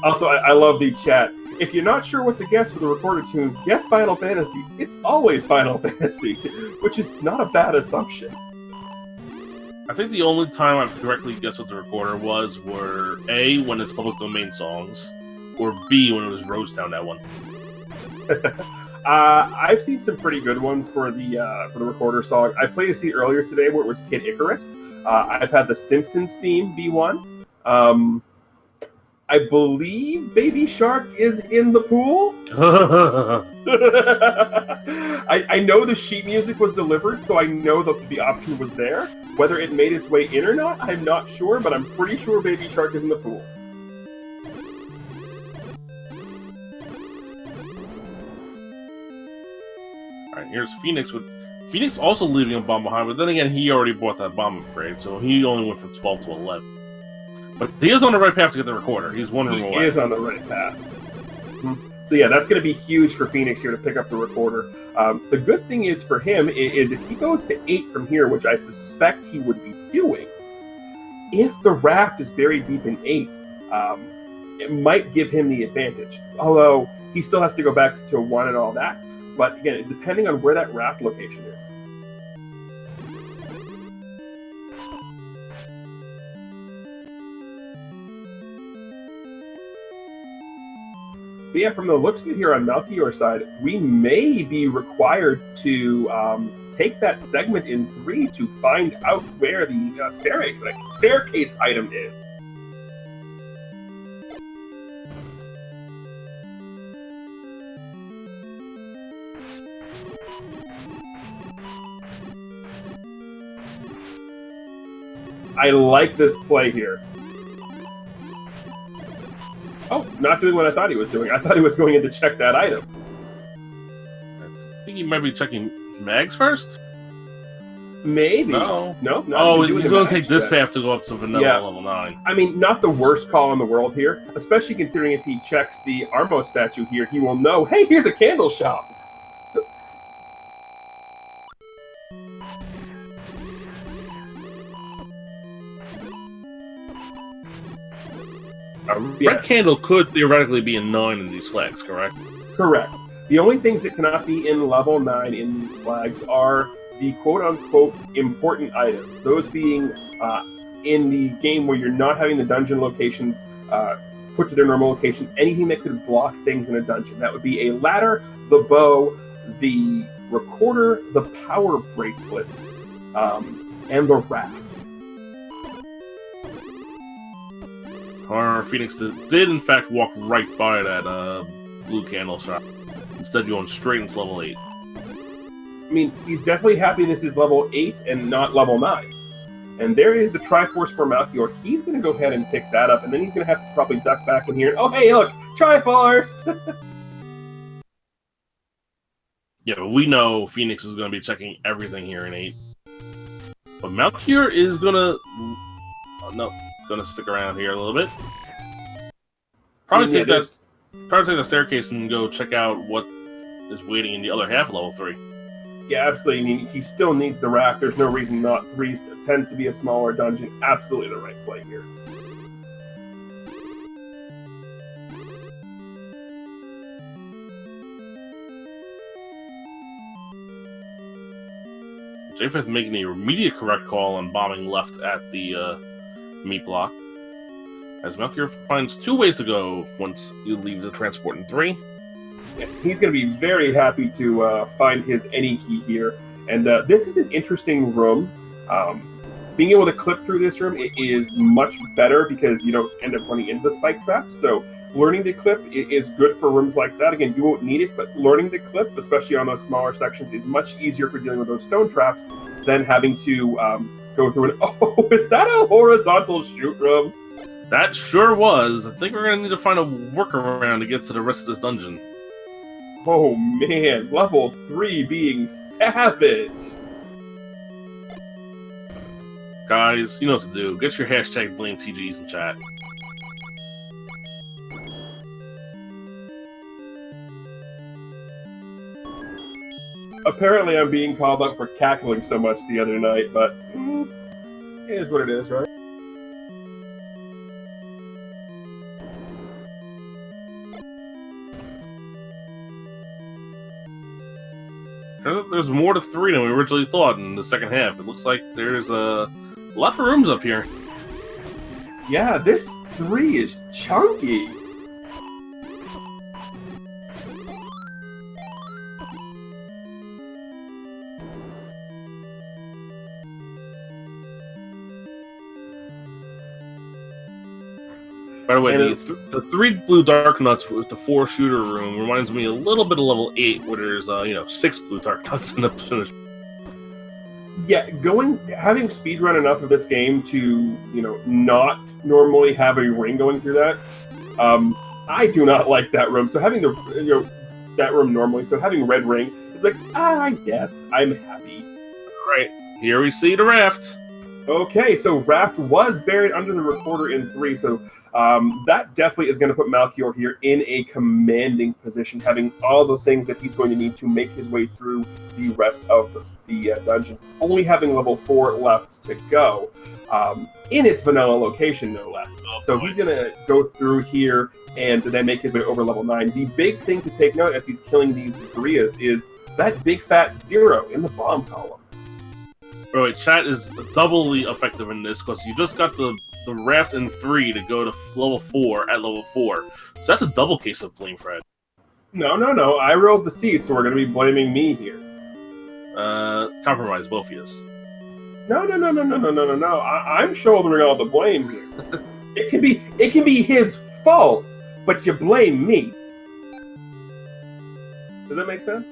Also, I love the chat. If you're not sure what to guess for the recorder tune, guess Final Fantasy. It's always Final Fantasy, which is not a bad assumption. I think the only time I've correctly guessed what the recorder were A, when it's public domain songs, or B, when it was Rose Town, that one. I've seen some pretty good ones for the recorder song. I played a seed earlier today where it was Kid Icarus. I've had the Simpsons theme be one. I believe Baby Shark is in the pool. I know the sheet music was delivered, so I know that the option was there. Whether it made its way in or not, I'm not sure, but I'm pretty sure Baby Shark is in the pool. Alright, here's Phoenix with Phoenix also leaving a bomb behind, but then again, he already bought that bomb upgrade, so he only went from 12 to 11. But he is on the right path to get the recorder. He's one room away. He is on the right path. So yeah, that's going to be huge for Phoenix here to pick up the recorder. The good thing is for him is if he goes to 8 from here, which I suspect he would be doing, if the raft is buried deep in 8, it might give him the advantage. Although he still has to go back to 1 and all that. but again, depending on where that raft location is. But yeah, from the looks of it here on Malchior's side, we may be required to take that segment in 3 to find out where the staircase item is. I like this play here. Oh, not doing what I thought he was doing. I thought he was going in to check that item. I think he might be checking Mags first? Maybe. No. Oh, he's going to take this path to go up to vanilla level 9. I mean, not the worst call in the world here, especially considering if he checks the Armo statue here, he will know, hey, here's a candle shop. A red candle could theoretically be a 9 in these flags, correct? Correct. The only things that cannot be in level 9 in these flags are the quote-unquote important items. Those being in the game where you're not having the dungeon locations put to their normal location, anything that could block things in a dungeon. That would be a ladder, the bow, the recorder, the power bracelet, and the raft. However, Phoenix did in fact walk right by that blue candle shop, instead going straight into level 8. I mean, he's definitely happy this is level 8 and not level 9. And there is the Triforce for Malchior. He's going to go ahead and pick that up, and then he's going to have to probably duck back in here. Oh, hey, look! Triforce! Yeah, but we know Phoenix is going to be checking everything here in 8. But Malchior is going to... Oh, no. Going to stick around here a little bit. Probably take the staircase and go check out what is waiting in the other half of level 3. Yeah, absolutely. I mean, he still needs the raft. There's no reason not. 3 tends to be a smaller dungeon. Absolutely the right play here. J5 making the immediate correct call on bombing left at the meat block, as Malchior finds 2 ways to go once you leave the transport in 3. Yeah, he's going to be very happy to find his any key here, and this is an interesting room. Being able to clip through this room is much better because you don't end up running into the spike traps. So learning to clip is good for rooms like that. Again, you won't need it, but learning to clip, especially on those smaller sections, is much easier for dealing with those stone traps than having to go through an... Oh, is that a horizontal shoot room? That sure was. I think we're going to need to find a workaround to get to the rest of this dungeon. Oh man, level 3 being savage. Guys, you know what to do. Get your hashtag BlameTGs in chat. Apparently I'm being called up for cackling so much the other night, but it is what it is, right? There's more to 3 than we originally thought in the second half. It looks like there's a lot of rooms up here. Yeah, this 3 is chunky. By the way, the 3 blue dark nuts with the 4 shooter room reminds me a little bit of level 8, where there's 6 blue dark nuts in the finish. Yeah, having speedrun enough of this game to not normally have a ring going through that. I do not like that room. So having that room normally, so having red ring, it's like yes, I'm happy. Right here we see the raft. Okay, so Raft was buried under the recorder in 3, so that definitely is going to put Malchior here in a commanding position, having all the things that he's going to need to make his way through the rest of the dungeons, only having level 4 left to go, in its vanilla location, no less. So he's going to go through here and then make his way over level 9. The big thing to take note as he's killing these Gurias is that big fat 0 in the bomb column. Wait, chat is doubly effective in this because you just got the Raft in 3 to go to level 4 at level 4. So that's a double case of blame, Fred. No. I rolled the seed, so we're going to be blaming me here. Compromise, both of us. No. I'm shouldering all the blame here. It can be his fault, but you blame me. Does that make sense?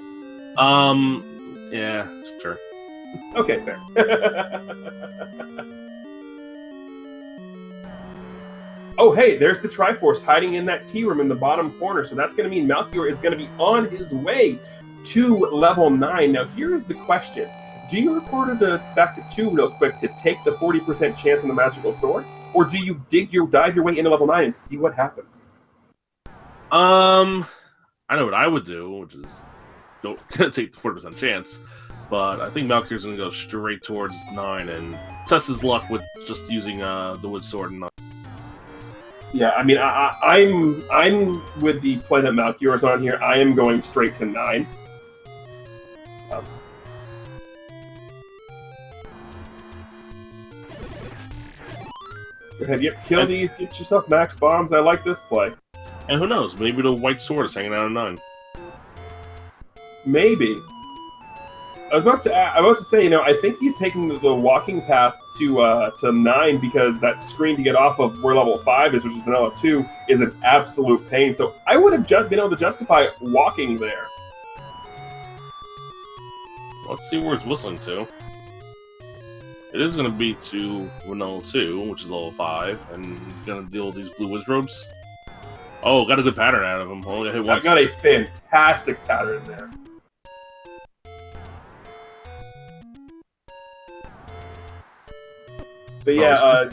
Yeah, sure. Okay, fair. Oh, hey, there's the Triforce hiding in that T-room in the bottom corner, so that's going to mean Malchior is going to be on his way to level 9. Now, here is the question. Do you record it back to 2 real quick to take the 40% chance on the magical sword, or do you dive your way into level 9 and see what happens? I know what I would do, which is don't take the 40% chance. But I think Malchior's going to go straight towards 9 and test his luck with just using the wood sword and 9. Yeah, I mean, I'm with the play that Malchior is on here. I am going straight to 9. Go ahead, yep, kill these, get yourself max bombs. I like this play. And who knows, maybe the white sword is hanging out of 9. Maybe. I was about to say, I think he's taking the walking path to 9 because that screen to get off of where level 5 is, which is vanilla 2, is an absolute pain. So I would have been able to justify walking there. Let's see where it's whistling to. It is going to be to vanilla 2, which is level 5, and going to deal with these blue wizards. Oh, got a good pattern out of him. Only got hit once. I got a fantastic pattern there. But yeah,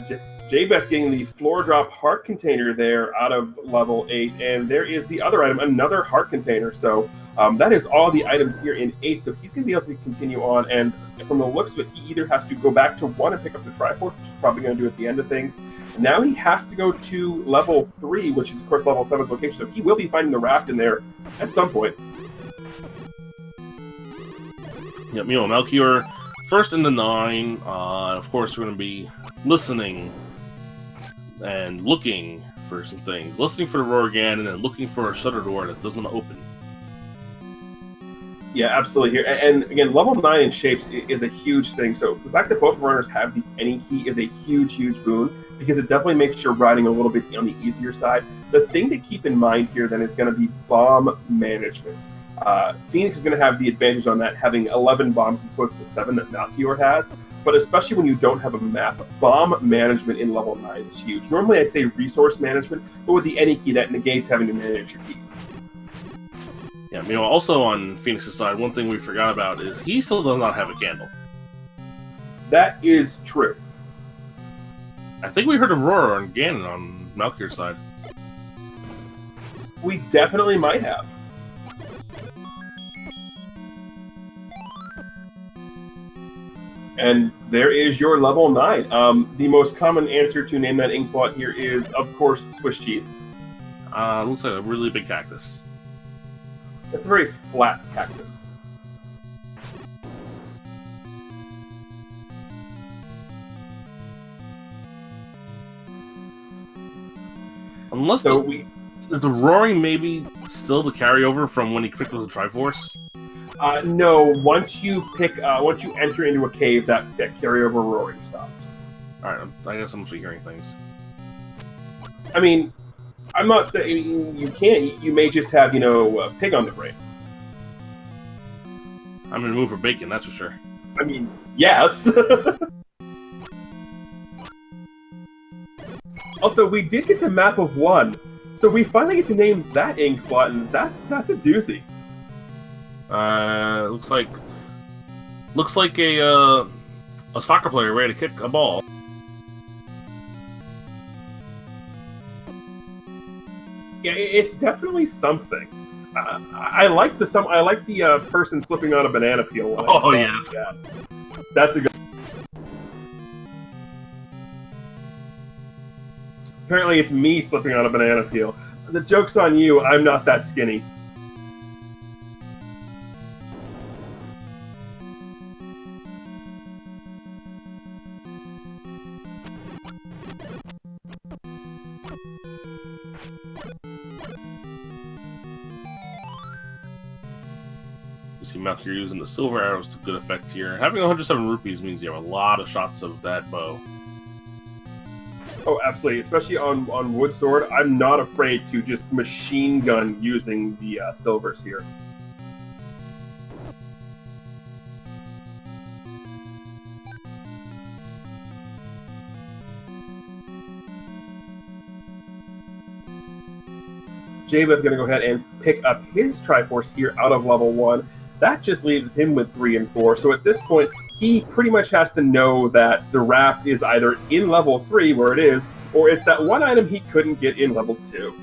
J-Beth getting the floor drop heart container there out of level 8, and there is the other item, another heart container. So that is all the items here in 8, so he's going to be able to continue on, and from the looks of it, he either has to go back to 1 and pick up the Triforce, which he's probably going to do at the end of things. Now he has to go to level 3, which is, of course, level 7's location, so he will be finding the Raft in there at some point. Yep, Malchior first in the 9. Of course, we're going to be listening and looking for some things. Listening for the roar again, and then looking for a shutter door that doesn't open. Yeah, absolutely. Here and again, level 9 in shapes is a huge thing. So the fact that both runners have the any key is a huge boon because it definitely makes your riding a little bit on the easier side. The thing to keep in mind here then is going to be bomb management. Phoenix is going to have the advantage on that, having 11 bombs as opposed to the 7 that Malchior has. But especially when you don't have a map, bomb management in level 9 is huge. Normally I'd say resource management, but with the any key, that negates having to manage your keys. Yeah, also on Phoenix's side, one thing we forgot about is he still does not have a candle. That is true. I think we heard a roar on Ganon on Malchior's side. We definitely might have. And there is your level 9. The most common answer to name that inkblot here is, of course, Swiss cheese. Looks like a really big cactus. It's a very flat cactus. Unless is the roaring maybe still the carryover from when he picked up the Triforce? No. Once you enter into a cave, that carryover roaring stops. All right, I guess I'm figuring things. I mean, I'm not saying you can't. You may just have, a pig on the brain. I'm gonna move for bacon, that's for sure. I mean, yes. Also, we did get the map of 1, so we finally get to name that ink button. That's a doozy. Looks like a A soccer player ready to kick a ball. Yeah, it's definitely something. I like the person slipping on a banana peel. Oh yeah, that's a good. Apparently, it's me slipping on a banana peel. The joke's on you. I'm not that skinny. You see Malchior using the silver arrows to good effect here. Having 107 rupees means you have a lot of shots of that bow. Oh, absolutely. Especially on Wood Sword, I'm not afraid to just machine gun using the silvers here. Javeth going to go ahead and pick up his Triforce here out of level 1. That just leaves him with 3 and 4. So at this point, he pretty much has to know that the raft is either in level 3, where it is, or it's that one item he couldn't get in level 2.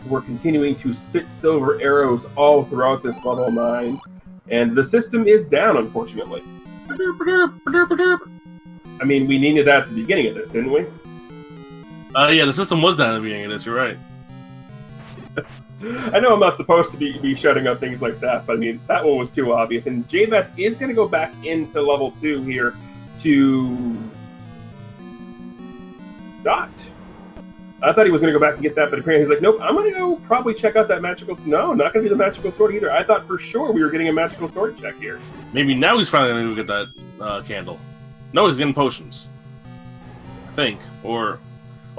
We're continuing to spit silver arrows all throughout this level 9, and the system is down, unfortunately. I mean, we needed that at the beginning of this, didn't we? Yeah, the system was down at the beginning of this, you're right. I know I'm not supposed to be shutting out things like that, but I mean, that one was too obvious. And Javeth is going to go back into level 2 here to... Not. I thought he was going to go back and get that, but apparently he's like, nope, I'm going to go probably check out that magical... No, not going to be the magical sword either. I thought for sure we were getting a magical sword check here. Maybe now he's finally going to go get that candle. No, he's getting potions. I think. Or...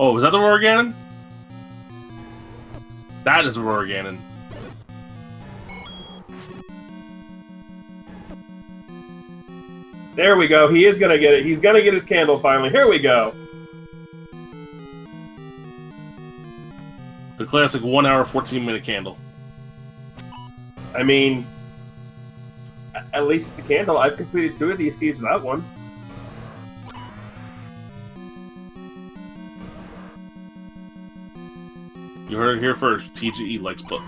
Oh, is that the Roar Ganon? That is the Roar Ganon. There we go. He is going to get it. He's going to get his candle finally. Here we go. The classic 1 hour, 14-minute candle. I mean, at least it's a candle. I've completed 2 of these C's without one. You heard it here first. TGE likes book.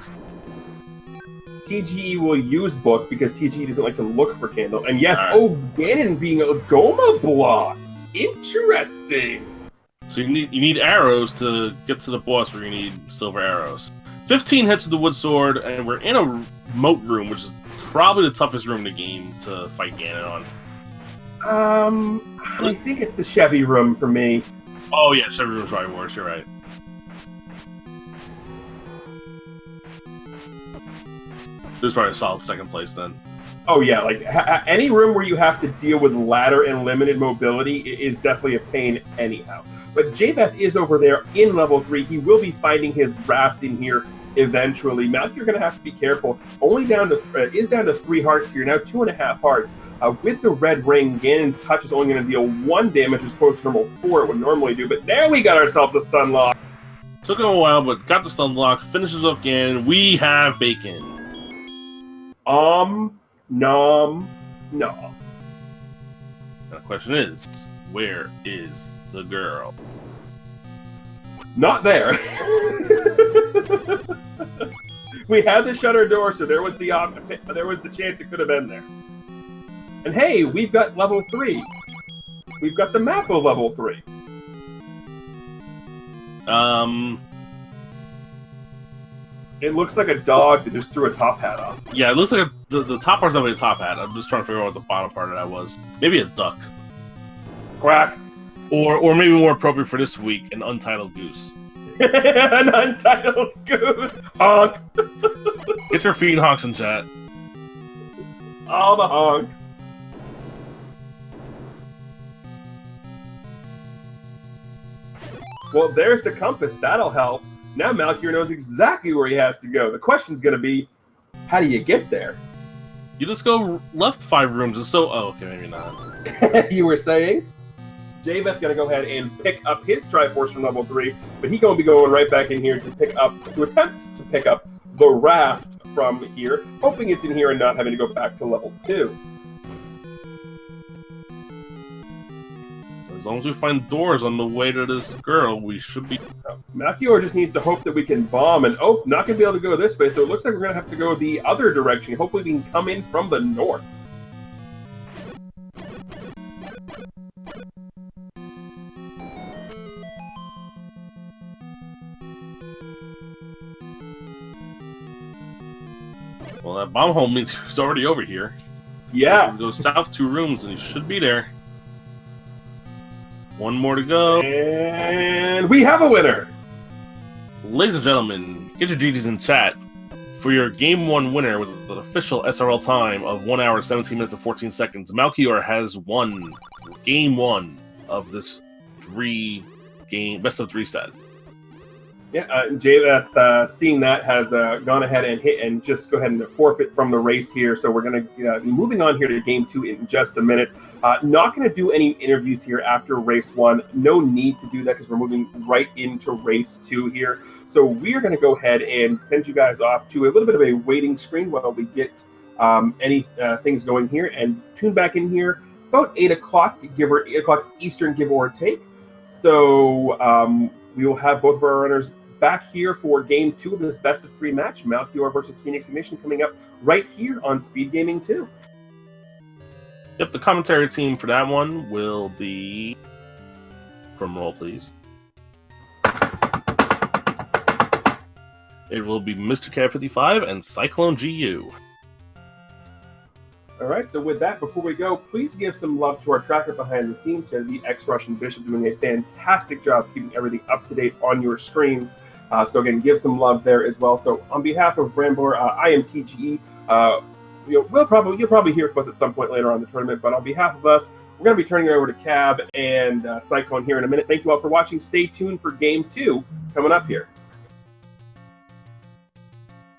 TGE will use book because TGE doesn't like to look for candle. And yes, right. Oh, Ganon being a Goma blocked. Interesting. So you need arrows to get to the boss where you need silver arrows. 15 hits with the wood sword, and we're in a moat room, which is probably the toughest room in the game to fight Ganon on. I think it's the Chevy room for me. Oh yeah, Chevy room's probably worse, you're right. This is probably a solid second place then. Oh yeah, like any room where you have to deal with ladder and limited mobility is definitely a pain anyhow. But Javeth is over there in level 3. He will be finding his raft in here eventually. Malchior, you're going to have to be careful. Only down to 3 hearts here now, 2.5 hearts. With the red ring, Ganon's touch is only going to deal 1 damage as opposed to normal 4 it would normally do. But there we got ourselves a stun lock. Took him a while, but got the stun lock. Finishes off Ganon. We have bacon. No. The question is, where is the girl? Not there. We had the shutter door, so there was the chance it could have been there. And hey, we've got level 3. We've got the map of level 3. It looks like a dog that just threw a top hat off. Yeah, it looks like the top part's not really a top hat. I'm just trying to figure out what the bottom part of that was. Maybe a duck. Quack. Or maybe more appropriate for this week, an untitled goose. An untitled goose! Honk! Get your feet honks in chat. All the honks. Well, there's the compass. That'll help. Now Malchior knows exactly where he has to go. The question's going to be, how do you get there? You just go left 5 rooms, and so... Oh, okay, maybe not. You were saying? Javeth gonna go ahead and pick up his Triforce from level 3, but he's gonna be going right back in here to attempt to pick up the Raft from here, hoping it's in here and not having to go back to level 2. As long as we find doors on the way to this girl, we should be... Malchior just needs to hope that we can bomb, and not going to be able to go this way, so it looks like we're going to have to go the other direction. Hopefully we can come in from the north. Well, that bomb hole means he's already over here. Yeah. Go south 2 rooms, and he should be there. 1 more to go. And we have a winner! Ladies and gentlemen, get your GGs in chat for your Game 1 winner with an official SRL time of 1 hour, 17 minutes, and 14 seconds. Malchior has won Game 1 of this 3-game best of 3 set. Yeah, Javeth, seeing that, has gone ahead and hit and just go ahead and forfeit from the race here. So we're going to be moving on here to Game 2 in just a minute. Not going to do any interviews here after Race 1. No need to do that because we're moving right into Race 2 here. So we are going to go ahead and send you guys off to a little bit of a waiting screen while we get any things going here. And tune back in here about 8 o'clock, 8 o'clock Eastern, give or take. So we will have both of our runners back here for Game 2 of this best of 3 match, Malchior versus Phoenix Ignition, coming up right here on Speed Gaming 2. Yep, the commentary team for that one will be... Drum roll, please. It will be Mr. Cat55 and Cyclone GU. All right, so with that, before we go, please give some love to our tracker behind the scenes here, the ex-Russian Bishop, doing a fantastic job keeping everything up to date on your screens. So again, give some love there as well. So on behalf of Rambler, I am TGE. You'll probably hear from us at some point later on the tournament, but on behalf of us, we're going to be turning it over to Cab and Cyclone here in a minute. Thank you all for watching. Stay tuned for Game 2 coming up here.